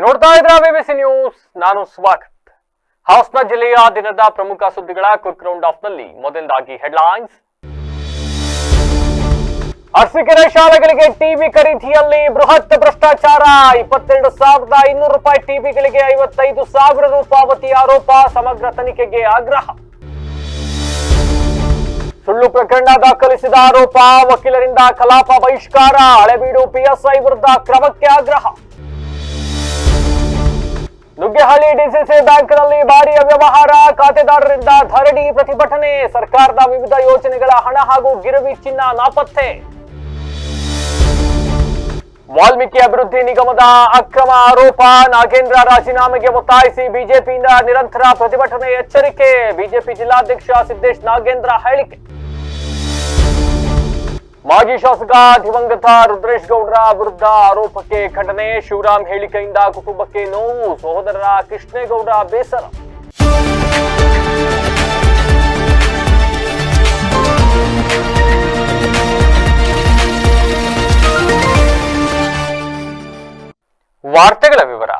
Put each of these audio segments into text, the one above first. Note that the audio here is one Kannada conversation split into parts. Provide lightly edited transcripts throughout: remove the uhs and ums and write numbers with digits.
ನೋಡ್ತಾ ಇದ್ರ ಬಿಬಿಸಿ ನ್ಯೂಸ್. ನಾನು ಸ್ವಾಗತ್. ಹಾಸನ ಜಿಲ್ಲೆಯ ದಿನದ ಪ್ರಮುಖ ಸುದ್ದಿಗಳ ಕ್ವಿಕ್ ರೌಂಡ್ ಆಫ್ ನಲ್ಲಿ ಮೊದಲದಾಗಿ ಹೆಡ್ಲೈನ್ಸ್. ಅರಸೀಕೆರೆ ಶಾಲೆಗಳಿಗೆ ಟಿವಿ ಖರೀದಿಯಲ್ಲಿ ಬೃಹತ್ ಭ್ರಷ್ಟಾಚಾರ. 22,200 ರೂಪಾಯಿ ಟಿವಿಗಳಿಗೆ 55,000 ರು ಪಾವತಿ ಆರೋಪ. ಸಮಗ್ರ ತನಿಖೆಗೆ ಆಗ್ರಹ. ಸುಳ್ಳು ಪ್ರಕರಣ ದಾಖಲಿಸಿದ ಆರೋಪ. ವಕೀಲರಿಂದ ಕಲಾಪ ಬಹಿಷ್ಕಾರ. ಹಳೆಬೀಡು ಪಿಎಸ್ಐ ವಿರುದ್ಧ ಕ್ರಮಕ್ಕೆ ಆಗ್ರಹ. ನುಗ್ಗೇಹಳ್ಳಿ ಡಿಸಿಸಿ ಬ್ಯಾಂಕ್ನಲ್ಲಿ ಭಾರೀ ಅವ್ಯವಹಾರ. ಖಾತೆದಾರರಿಂದ ಧರಣಿ ಪ್ರತಿಭಟನೆ. ಸರ್ಕಾರದ ವಿವಿಧ ಯೋಜನೆಗಳ ಹಣ ಹಾಗೂ ಗಿರವಿ ಚಿನ್ನ ನಾಪತ್ತೆ. ವಾಲ್ಮೀಕಿ ಅಭಿವೃದ್ಧಿ ನಿಗಮದ ಅಕ್ರಮ ಆರೋಪ. ನಾಗೇಂದ್ರ ರಾಜೀನಾಮೆಗೆ ಒತ್ತಾಯಿಸಿ ಬಿಜೆಪಿಯಿಂದ ನಿರಂತರ ಪ್ರತಿಭಟನೆ. ಎಚ್ಚರಿಕೆ. ಬಿಜೆಪಿ ಜಿಲ್ಲಾಧ್ಯಕ್ಷ ಸಿದ್ದೇಶ್ ನಾಗೇಂದ್ರ ಹೇಳಿಕೆ. ಮಾಜಿ ಶಾಸಕ ದಿವಂಗತ ರುದ್ರೇಶ್ ಗೌಡ್ರ ವಿರುದ್ಧ ಆರೋಪಕ್ಕೆ ಖಂಡನೆ. ಶಿವರಾಮ್ ಹೇಳಿಕೆಯಿಂದ ಕುಟುಂಬಕ್ಕೆ ನೋವು. ಸಹೋದರರ ಕೃಷ್ಣೇಗೌಡ ಬೇಸರ. ವಾರ್ತೆಗಳ ವಿವರ.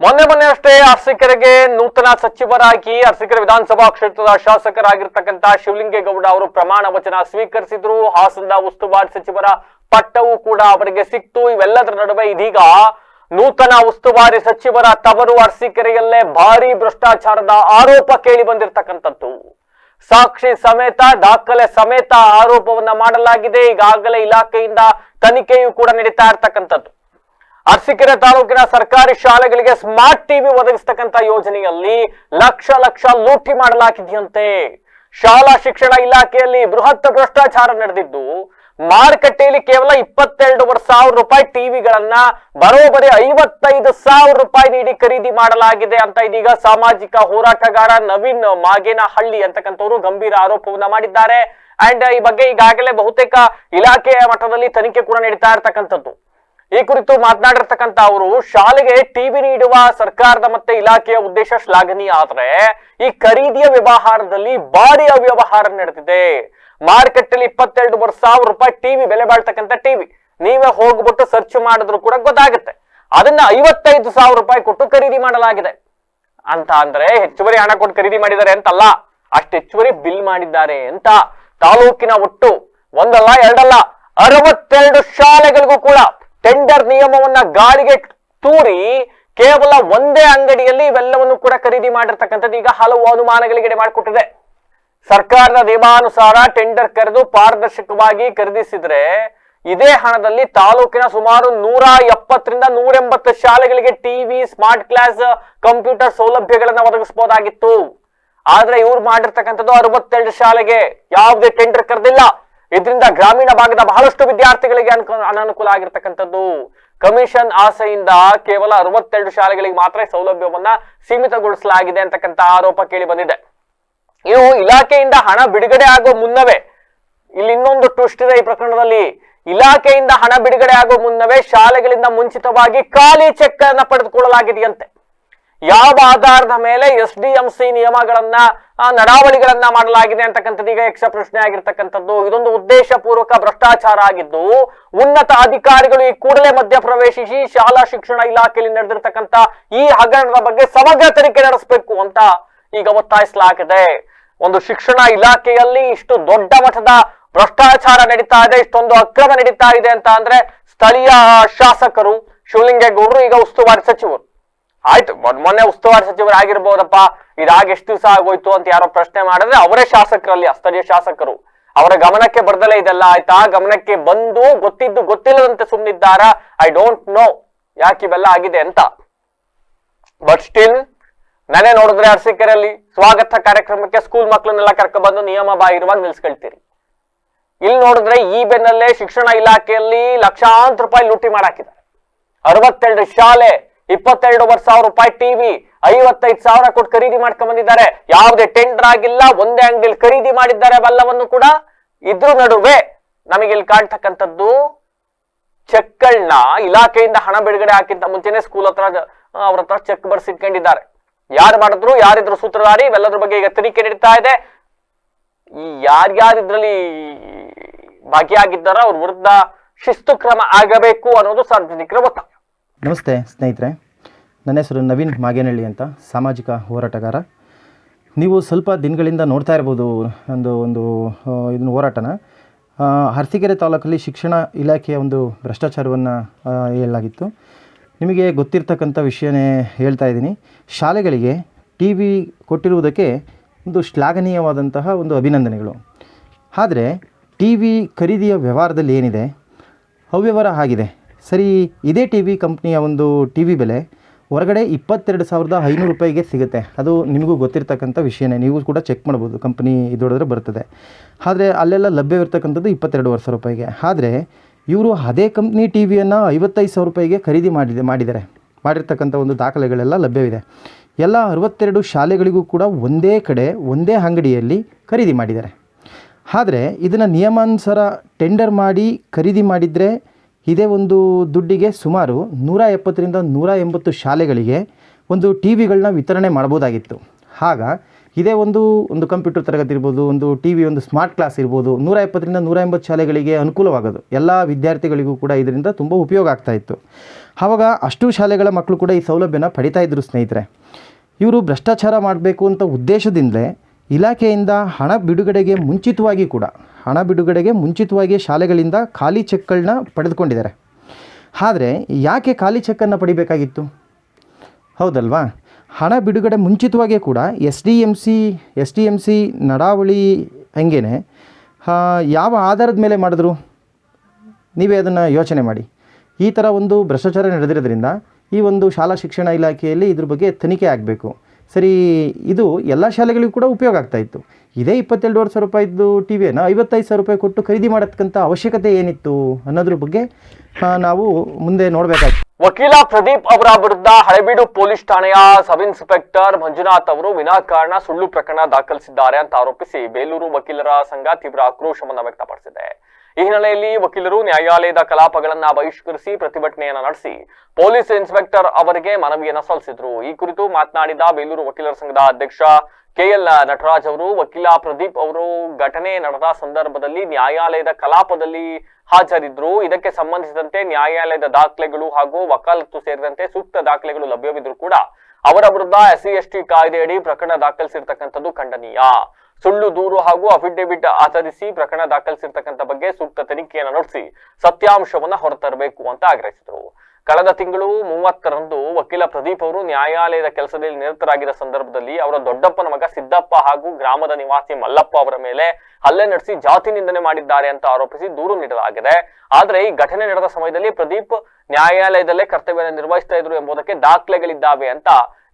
ಮೊನ್ನೆ ಅಷ್ಟೇ ಅರಸೀಕೆರೆಗೆ ನೂತನ ಸಚಿವರಾಗಿ ಅರಸೀಕೆರೆ ವಿಧಾನಸಭಾ ಕ್ಷೇತ್ರದ ಶಾಸಕರಾಗಿರ್ತಕ್ಕಂಥ ಶಿವಲಿಂಗೇಗೌಡ ಅವರು ಪ್ರಮಾಣ ವಚನ ಸ್ವೀಕರಿಸಿದ್ರು. ಹಾಸನದ ಉಸ್ತುವಾರಿ ಸಚಿವರ ಪಟ್ಟವೂ ಕೂಡ ಅವರಿಗೆ ಸಿಕ್ತು. ಇವೆಲ್ಲದರ ನಡುವೆ ಇದೀಗ ನೂತನ ಉಸ್ತುವಾರಿ ಸಚಿವರ ತವರು ಅರಸೀಕೆರೆಯಲ್ಲೇ ಭಾರಿ ಭ್ರಷ್ಟಾಚಾರದ ಆರೋಪ ಕೇಳಿ ಬಂದಿರತಕ್ಕಂಥದ್ದು. ಸಾಕ್ಷಿ ಸಮೇತ ದಾಖಲೆ ಸಮೇತ ಆರೋಪವನ್ನ ಮಾಡಲಾಗಿದೆ. ಈಗಾಗಲೇ ಇಲಾಖೆಯಿಂದ ತನಿಖೆಯೂ ಕೂಡ ನಡೀತಾ ಇರ್ತಕ್ಕಂಥದ್ದು. ಅರಸೀಕೆರೆ ತಾಲೂಕಿನ ಸರ್ಕಾರಿ ಶಾಲೆಗಳಿಗೆ ಸ್ಮಾರ್ಟ್ ಟಿವಿ ಒದಗಿಸತಕ್ಕಂತ ಯೋಜನೆಯಲ್ಲಿ ಲಕ್ಷ ಲೂಟಿ ಮಾಡಲಾಗಿದೆಯಂತೆ. ಶಾಲಾ ಶಿಕ್ಷಣ ಇಲಾಖೆಯಲ್ಲಿ ಬೃಹತ್ ಭ್ರಷ್ಟಾಚಾರ ನಡೆದಿದ್ದು, ಮಾರುಕಟ್ಟೆಯಲ್ಲಿ ಕೇವಲ 22,000 ರೂಪಾಯಿ ಟಿವಿಗಳನ್ನ ಬರೋಬ್ಬರಿ 55,000 ರೂಪಾಯಿ ನೀಡಿ ಖರೀದಿ ಮಾಡಲಾಗಿದೆ ಅಂತ ಇದೀಗ ಸಾಮಾಜಿಕ ಹೋರಾಟಗಾರ ನವೀನ್ ಮಾಗೇನಹಳ್ಳಿ ಅಂತಕ್ಕಂಥವ್ರು ಗಂಭೀರ ಆರೋಪವನ್ನ ಮಾಡಿದ್ದಾರೆ. ಅಂಡ್ ಈ ಬಗ್ಗೆ ಈಗಾಗಲೇ ಬಹುತೇಕ ಇಲಾಖೆಯ ಮಟ್ಟದಲ್ಲಿ ತನಿಖೆ ಕೂಡ ನಡೀತಾ ಇರ್ತಕ್ಕಂಥದ್ದು. ಈ ಕುರಿತು ಮಾತನಾಡಿರ್ತಕ್ಕಂಥ ಅವರು, ಶಾಲೆಗೆ ಟಿವಿ ನೀಡುವ ಸರ್ಕಾರದ ಮತ್ತೆ ಇಲಾಖೆಯ ಉದ್ದೇಶ ಶ್ಲಾಘನೀಯ. ಆದ್ರೆ ಈ ಖರೀದಿಯ ವ್ಯವಹಾರದಲ್ಲಿ ಭಾರಿ ಅವ್ಯವಹಾರ ನಡೆದಿದೆ. ಮಾರುಕಟ್ಟೆಯಲ್ಲಿ 22,000 ರೂಪಾಯಿ ಟಿವಿ ಬೆಲೆ ಬಾಳ್ತಕ್ಕಂಥ ಟಿವಿ ನೀವೇ ಹೋಗ್ಬಿಟ್ಟು ಸರ್ಚ್ ಮಾಡಿದ್ರು ಕೂಡ ಗೊತ್ತಾಗುತ್ತೆ. ಅದನ್ನ 55,000 ರೂಪಾಯಿ ಕೊಟ್ಟು ಖರೀದಿ ಮಾಡಲಾಗಿದೆ ಅಂತ. ಅಂದ್ರೆ ಹೆಚ್ಚುವರಿ ಹಣ ಕೊಟ್ಟು ಖರೀದಿ ಮಾಡಿದ್ದಾರೆ ಅಂತಲ್ಲ, ಅಷ್ಟು ಹೆಚ್ಚುವರಿ ಬಿಲ್ ಮಾಡಿದ್ದಾರೆ ಅಂತ. ತಾಲೂಕಿನ ಒಟ್ಟು ಒಂದಲ್ಲ ಎರಡಲ್ಲ 62 ಶಾಲೆಗಳಿಗೂ ಕೂಡ ಟೆಂಡರ್ ನಿಯಮವನ್ನ ಗಾಳಿಗೆ ತೂರಿ ಕೇವಲ ಒಂದೇ ಅಂಗಡಿಯಲ್ಲಿ ಇವೆಲ್ಲವನ್ನು ಕೂಡ ಖರೀದಿ ಮಾಡಿರ್ತಕ್ಕಂಥದ್ದು ಈಗ ಹಲವು ಅನುಮಾನಗಳಿಗೆ ಮಾಡಿಕೊಟ್ಟಿದೆ. ಸರ್ಕಾರದ ನಿಯಮಾನುಸಾರ ಟೆಂಡರ್ ಕರೆದು ಪಾರದರ್ಶಕವಾಗಿ ಖರೀದಿಸಿದ್ರೆ ಇದೇ ಹಣದಲ್ಲಿ ತಾಲೂಕಿನ ಸುಮಾರು 170ರಿಂದ 180 ಶಾಲೆಗಳಿಗೆ ಟಿವಿ, ಸ್ಮಾರ್ಟ್ ಕ್ಲಾಸ್, ಕಂಪ್ಯೂಟರ್ ಸೌಲಭ್ಯಗಳನ್ನ ಒದಗಿಸಬಹುದಾಗಿತ್ತು. ಆದ್ರೆ ಇವ್ರು ಮಾಡಿರ್ತಕ್ಕಂಥದ್ದು 62 ಶಾಲೆಗೆ ಯಾವುದೇ ಟೆಂಡರ್ ಕರೆದಿಲ್ಲ. ಇದರಿಂದ ಗ್ರಾಮೀಣ ಭಾಗದ ಬಹಳಷ್ಟು ವಿದ್ಯಾರ್ಥಿಗಳಿಗೆ ಅನಾನುಕೂಲ ಆಗಿರ್ತಕ್ಕಂಥದ್ದು. ಕಮಿಷನ್ ಆಸೆಯಿಂದ ಕೇವಲ 62 ಶಾಲೆಗಳಿಗೆ ಮಾತ್ರ ಸೌಲಭ್ಯವನ್ನ ಸೀಮಿತಗೊಳಿಸಲಾಗಿದೆ ಅಂತಕ್ಕಂಥ ಆರೋಪ ಕೇಳಿ ಬಂದಿದೆ. ಇವು ಇಲಾಖೆಯಿಂದ ಹಣ ಬಿಡುಗಡೆ ಆಗೋ ಮುನ್ನವೇ, ಇಲ್ಲಿ ಇನ್ನೊಂದು ಟ್ವಿಸ್ಟ್ ಇದೆ ಈ ಪ್ರಕರಣದಲ್ಲಿ. ಇಲಾಖೆಯಿಂದ ಹಣ ಬಿಡುಗಡೆ ಆಗೋ ಮುನ್ನವೇ ಶಾಲೆಗಳಿಂದ ಮುಂಚಿತವಾಗಿ ಖಾಲಿ ಚೆಕ್ ಅನ್ನ ಪಡೆದುಕೊಳ್ಳಲಾಗಿದೆಯಂತೆ. ಯಾವ ಆಧಾರದ ಮೇಲೆ SDMC ನಿಯಮಗಳನ್ನ ನಡಾವಳಿಗಳನ್ನ ಮಾಡಲಾಗಿದೆ ಅಂತಕ್ಕಂಥದ್ದು ಈಗ ಯಕ್ಷ ಪ್ರಶ್ನೆ ಆಗಿರ್ತಕ್ಕಂಥದ್ದು. ಇದೊಂದು ಉದ್ದೇಶ ಪೂರ್ವಕ ಭ್ರಷ್ಟಾಚಾರ ಆಗಿದ್ದು, ಉನ್ನತ ಅಧಿಕಾರಿಗಳು ಈ ಕೂಡಲೇ ಮಧ್ಯ ಪ್ರವೇಶಿಸಿ ಶಾಲಾ ಶಿಕ್ಷಣ ಇಲಾಖೆಯಲ್ಲಿ ನಡೆದಿರ್ತಕ್ಕಂಥ ಈ ಹಗರಣದ ಬಗ್ಗೆ ಸಮಗ್ರ ತನಿಖೆ ನಡೆಸಬೇಕು ಅಂತ ಈಗ ಒತ್ತಾಯಿಸಲಾಗಿದೆ. ಒಂದು ಶಿಕ್ಷಣ ಇಲಾಖೆಯಲ್ಲಿ ಇಷ್ಟು ದೊಡ್ಡ ಮಟ್ಟದ ಭ್ರಷ್ಟಾಚಾರ ನಡೀತಾ ಇದೆ, ಇಷ್ಟೊಂದು ಅಕ್ರಮ ನಡೀತಾ ಇದೆ ಅಂತ ಅಂದ್ರೆ ಸ್ಥಳೀಯ ಶಾಸಕರು ಶಿವಲಿಂಗೇಗೌಡರು ಈಗ ಉಸ್ತುವಾರಿ ಸಚಿವರು. ಆಯ್ತು, ಮೊನ್ನೆ ಉಸ್ತುವಾರಿ ಸಚಿವರಾಗಿರ್ಬೋದಪ್ಪ, ಇದಾಗಿ ಎಷ್ಟು ದಿವಸ ಆಗೋಯ್ತು ಅಂತ ಯಾರೋ ಪ್ರಶ್ನೆ ಮಾಡಿದ್ರೆ ಅವರೇ ಶಾಸಕರಲ್ಲಿ ಸ್ಥಳೀಯ ಶಾಸಕರು ಅವರ ಗಮನಕ್ಕೆ ಬರ್ದಲೇ ಇದೆಲ್ಲ ಆಯ್ತಾ, ಗಮನಕ್ಕೆ ಬಂದು ಗೊತ್ತಿದ್ದು ಗೊತ್ತಿಲ್ಲದಂತೆ ಸುಮ್ಮನಿದ್ದಾರ. ಐ ಡೋಂಟ್ ನೋ ಯಾಕೆ ಇವೆಲ್ಲ ಆಗಿದೆ ಅಂತ. ಬಟ್ ಸ್ಟಿಲ್ ನಾನೇ ನೋಡಿದ್ರೆ ಅರಸೀಕೆರೆಯಲ್ಲಿ ಸ್ವಾಗತ ಕಾರ್ಯಕ್ರಮಕ್ಕೆ ಸ್ಕೂಲ್ ಮಕ್ಕಳನ್ನೆಲ್ಲ ಕರ್ಕೊಂಡ್ಬಂದು ನಿಯಮ ಬಾಹಿರವಾಗಿ ನಿಲ್ಸ್ಕೊಳ್ತೀರಿ. ಇಲ್ಲಿ ನೋಡಿದ್ರೆ ಈ ಬೆನ್ನಲ್ಲೇ ಶಿಕ್ಷಣ ಇಲಾಖೆಯಲ್ಲಿ ಲಕ್ಷಾಂತರ ರೂಪಾಯಿ ಲೂಟಿ ಮಾಡಾಕಿದ್ದಾರೆ. 62 ಶಾಲೆ, 22,000 ರೂಪಾಯಿ ಟಿವಿ, 55,000 ಕೊಟ್ಟು ಖರೀದಿ ಮಾಡ್ಕೊಂಡ್ ಬಂದಿದ್ದಾರೆ. ಯಾವುದೇ ಟೆಂಡರ್ ಆಗಿಲ್ಲ, ಒಂದೇ ಅಂಗಡಿಯಲ್ಲಿ ಖರೀದಿ ಮಾಡಿದ್ದಾರೆ ಅವೆಲ್ಲವನ್ನು ಕೂಡ. ಇದ್ರ ನಡುವೆ ನಮಗೆ ಇಲ್ಲಿ ಕಾಣ್ತಕ್ಕಂಥದ್ದು ಚೆಕ್ಗಳನ್ನ ಇಲಾಖೆಯಿಂದ ಹಣ ಬಿಡುಗಡೆ ಹಾಕಿಂತ ಮುಂಚೆನೆ ಸ್ಕೂಲ್ ಹತ್ರ ಅವ್ರ ಹತ್ರ ಚೆಕ್ ಬರ್ಸಿಟ್ಕೊಂಡಿದ್ದಾರೆ. ಯಾರು ಮಾಡಿದ್ರು, ಯಾರಿದ್ರು ಸೂತ್ರಧಾರಿ, ಇವೆಲ್ಲದ್ರ ಬಗ್ಗೆ ಈಗ ತನಿಖೆ ನಡೀತಾ ಇದೆ. ಈ ಯಾರ್ಯಾರಿದ್ರಲ್ಲಿ ಭಾಗಿಯಾಗಿದ್ದಾರೋ ಅವ್ರ ವಿರುದ್ಧ ಶಿಸ್ತು ಕ್ರಮ ಆಗಬೇಕು ಅನ್ನೋದು ಸಾರ್ವಜನಿಕರ ಒತ್ತಾಯ. ನಮಸ್ತೆ ಸ್ನೇಹಿತರೆ, ನನ್ನ ಹೆಸರು ನವೀನ್ ಮಾಗೇನಹಳ್ಳಿ ಅಂತ, ಸಾಮಾಜಿಕ ಹೋರಾಟಗಾರ. ನೀವು ಸ್ವಲ್ಪ ದಿನಗಳಿಂದ ನೋಡ್ತಾ ಇರ್ಬೋದು ಇದನ್ನು ಹೋರಾಟನ. ಅರಸೀಕೆರೆ ತಾಲೂಕಲ್ಲಿ ಶಿಕ್ಷಣ ಇಲಾಖೆಯ ಒಂದು ಭ್ರಷ್ಟಾಚಾರವನ್ನು ಹೇಳಲಾಗಿತ್ತು. ನಿಮಗೆ ಗೊತ್ತಿರ್ತಕ್ಕಂಥ ವಿಷಯನೇ ಹೇಳ್ತಾ ಇದ್ದೀನಿ. ಶಾಲೆಗಳಿಗೆ ಟಿ ವಿ ಕೊಟ್ಟಿರುವುದಕ್ಕೆ ಒಂದು ಶ್ಲಾಘನೀಯವಾದಂತಹ ಒಂದು ಅಭಿನಂದನೆಗಳು. ಆದರೆ ಟಿ ವಿ ಖರೀದಿಯ ವ್ಯವಹಾರದಲ್ಲಿ ಏನಿದೆ, ಅವ್ಯವಹಾರ ಆಗಿದೆ. ಸರಿ, ಇದೇ ಟಿ ವಿ ಕಂಪ್ನಿಯ ಒಂದು ಟಿ ವಿ ಬೆಲೆ ಹೊರಗಡೆ 22,500 ರೂಪಾಯಿಗೆ ಸಿಗುತ್ತೆ. ಅದು ನಿಮಗೂ ಗೊತ್ತಿರ್ತಕ್ಕಂಥ ವಿಷಯನೇ, ನೀವು ಕೂಡ ಚೆಕ್ ಮಾಡ್ಬೋದು, ಕಂಪ್ನಿ ಇದು ಹೊಡೆದ್ರೆ ಬರ್ತದೆ. ಆದರೆ ಅಲ್ಲೆಲ್ಲ ಲಭ್ಯವಿರ್ತಕ್ಕಂಥದ್ದು 22,000 ರೂಪಾಯಿಗೆ. ಆದರೆ ಇವರು ಅದೇ ಕಂಪ್ನಿ ಟಿ ವಿಯನ್ನು 55,000 ರೂಪಾಯಿಗೆ ಖರೀದಿ ಮಾಡಿರ್ತಕ್ಕಂಥ ಒಂದು ದಾಖಲೆಗಳೆಲ್ಲ ಲಭ್ಯವಿದೆ. ಎಲ್ಲ 62 ಶಾಲೆಗಳಿಗೂ ಕೂಡ ಒಂದೇ ಕಡೆ ಒಂದೇ ಅಂಗಡಿಯಲ್ಲಿ ಖರೀದಿ ಮಾಡಿದ್ದಾರೆ. ಆದರೆ ಇದನ್ನು ನಿಯಮಾನುಸಾರ ಟೆಂಡರ್ ಮಾಡಿ ಖರೀದಿ ಮಾಡಿದರೆ ಇದೇ ಒಂದು ದುಡ್ಡಿಗೆ ಸುಮಾರು 170ರಿಂದ 180 ಶಾಲೆಗಳಿಗೆ ಒಂದು ಟಿ ವಿಗಳನ್ನ ವಿತರಣೆ ಮಾಡ್ಬೋದಾಗಿತ್ತು. ಆಗ ಇದೇ ಒಂದು ಕಂಪ್ಯೂಟರ್ ತರಗತಿ ಇರ್ಬೋದು, ಒಂದು ಟಿ ವಿ, ಒಂದು ಸ್ಮಾರ್ಟ್ ಕ್ಲಾಸ್ ಇರ್ಬೋದು, 170ರಿಂದ 180 ಶಾಲೆಗಳಿಗೆ ಅನುಕೂಲವಾಗೋದು. ಎಲ್ಲ ವಿದ್ಯಾರ್ಥಿಗಳಿಗೂ ಕೂಡ ಇದರಿಂದ ತುಂಬ ಉಪಯೋಗ ಆಗ್ತಾಯಿತ್ತು. ಆವಾಗ ಅಷ್ಟು ಶಾಲೆಗಳ ಮಕ್ಕಳು ಕೂಡ ಈ ಸೌಲಭ್ಯನ ಪಡಿತಾ ಇದ್ದರು. ಸ್ನೇಹಿತರೆ, ಇವರು ಭ್ರಷ್ಟಾಚಾರ ಮಾಡಬೇಕು ಅಂತ ಉದ್ದೇಶದಿಂದಲೇ ಇಲಾಖೆಯಿಂದ ಹಣ ಬಿಡುಗಡೆಗೆ ಮುಂಚಿತವಾಗಿ ಶಾಲೆಗಳಿಂದ ಖಾಲಿ ಚೆಕ್ಗಳನ್ನ ಪಡೆದುಕೊಂಡಿದ್ದಾರೆ. ಆದರೆ ಯಾಕೆ ಖಾಲಿ ಚೆಕ್ಕನ್ನು ಪಡಿಬೇಕಾಗಿತ್ತು? ಹೌದಲ್ವಾ? ಹಣ ಬಿಡುಗಡೆ ಮುಂಚಿತವಾಗಿಯೇ ಕೂಡ ಎಸ್ ಡಿ ಎಮ್ ಸಿ ನಡಾವಳಿ ಹಂಗೇನೆ ಯಾವ ಆಧಾರದ ಮೇಲೆ ಮಾಡಿದ್ರು? ನೀವೇ ಅದನ್ನು ಯೋಚನೆ ಮಾಡಿ. ಈ ಥರ ಒಂದು ಭ್ರಷ್ಟಾಚಾರ ನಡೆದಿರೋದ್ರಿಂದ ಈ ಒಂದು ಶಾಲಾ ಶಿಕ್ಷಣ ಇಲಾಖೆಯಲ್ಲಿ ಇದ್ರ ಬಗ್ಗೆ ತನಿಖೆ ಆಗಬೇಕು. ಸರಿ, ಇದು ಎಲ್ಲ ಶಾಲೆಗಳಿಗೂ ಕೂಡ ಉಪಯೋಗ ಆಗ್ತಾಯಿತ್ತು. ಇದೇ 22,000 ರೂಪಾಯಿದ್ದು ಟಿ ವಿಯನ್ನು 55,000 ರೂಪಾಯಿ ಕೊಟ್ಟು ಖರೀದಿ ಮಾಡತಕ್ಕಂಥ ಅವಶ್ಯಕತೆ ಏನಿತ್ತು ಅನ್ನೋದ್ರ ಬಗ್ಗೆ ನಾವು ಮುಂದೆ ನೋಡಬೇಕಾಗಿತ್ತು. ವಕೀಲ ಪ್ರದೀಪ್ ಅವರ ವಿರುದ್ಧ ಹಳೆಬೀಡು ಪೊಲೀಸ್ ಠಾಣೆಯ ಸಬ್ ಇನ್ಸ್ಪೆಕ್ಟರ್ ಮಂಜುನಾಥ್ ಅವರು ವಿನಾಕಾರಣ ಸುಳ್ಳು ಪ್ರಕರಣ ದಾಖಲಿಸಿದ್ದಾರೆ ಅಂತ ಆರೋಪಿಸಿ ಬೇಲೂರು ವಕೀಲರ ಸಂಘ ತೀವ್ರ ಆಕ್ರೋಶವನ್ನು ವ್ಯಕ್ತಪಡಿಸಿದೆ. ಈ ಹಿನ್ನೆಲೆಯಲ್ಲಿ ವಕೀಲರು ನ್ಯಾಯಾಲಯದ ಕಲಾಪಗಳನ್ನ ಬಹಿಷ್ಕರಿಸಿ ಪ್ರತಿಭಟನೆಯನ್ನ ನಡೆಸಿ ಪೊಲೀಸ್ ಇನ್ಸ್ಪೆಕ್ಟರ್ ಅವರಿಗೆ ಮನವಿಯನ್ನ ಸಲ್ಲಿಸಿದ್ರು. ಈ ಕುರಿತು ಮಾತನಾಡಿದ ಬೇಲೂರು ವಕೀಲರ ಸಂಘದ ಅಧ್ಯಕ್ಷ ಕೆಎಲ್ ನಟರಾಜ್ ಅವರು, ವಕೀಲ ಪ್ರದೀಪ್ ಅವರು ಘಟನೆ ನಡೆದ ಸಂದರ್ಭದಲ್ಲಿ ನ್ಯಾಯಾಲಯದ ಕಲಾಪದಲ್ಲಿ ಹಾಜರಿದ್ರು. ಇದಕ್ಕೆ ಸಂಬಂಧಿಸಿದಂತೆ ನ್ಯಾಯಾಲಯದ ದಾಖಲೆಗಳು ಹಾಗೂ ವಕಾಲತ್ತು ಸೇರಿದಂತೆ ಸೂಕ್ತ ದಾಖಲೆಗಳು ಲಭ್ಯವಿದ್ರು ಕೂಡ ಅವರ ವಿರುದ್ಧ SC/ST ಕಾಯ್ದೆಯಡಿ ಪ್ರಕರಣ ದಾಖಲಿಸಿರ್ತಕ್ಕಂಥದ್ದು ಖಂಡನೀಯ. ಸುಳ್ಳು ದೂರು ಹಾಗೂ ಅಫಿಡವಿಟ್ ಆಧರಿಸಿ ಪ್ರಕರಣ ದಾಖಲಿಸಿರ್ತಕ್ಕಂಥ ಬಗ್ಗೆ ಸೂಕ್ತ ತನಿಖೆಯನ್ನು ನಡೆಸಿ ಸತ್ಯಾಂಶವನ್ನ ಹೊರತರಬೇಕು ಅಂತ ಆಗ್ರಹಿಸಿದರು. ಕಳೆದ ತಿಂಗಳು 30ರಂದು ವಕೀಲ ಪ್ರದೀಪ್ ಅವರು ನ್ಯಾಯಾಲಯದ ಕೆಲಸದಲ್ಲಿ ನಿರತರಾಗಿದ್ದ ಸಂದರ್ಭದಲ್ಲಿ ಅವರ ದೊಡ್ಡಪ್ಪನ ಮಗ ಸಿದ್ದಪ್ಪ ಹಾಗೂ ಗ್ರಾಮದ ನಿವಾಸಿ ಮಲ್ಲಪ್ಪ ಅವರ ಮೇಲೆ ಹಲ್ಲೆ ನಡೆಸಿ ಜಾತಿ ನಿಂದನೆ ಮಾಡಿದ್ದಾರೆ ಅಂತ ಆರೋಪಿಸಿ ದೂರು ನೀಡಲಾಗಿದೆ. ಆದ್ರೆ ಈ ಘಟನೆ ನಡೆದ ಸಮಯದಲ್ಲಿ ಪ್ರದೀಪ್ ನ್ಯಾಯಾಲಯದಲ್ಲೇ ಕರ್ತವ್ಯ ನಿರ್ವಹಿಸ್ತಾ ಇದ್ರು ಎಂಬುದಕ್ಕೆ ದಾಖಲೆಗಳಿದ್ದಾವೆ ಅಂತ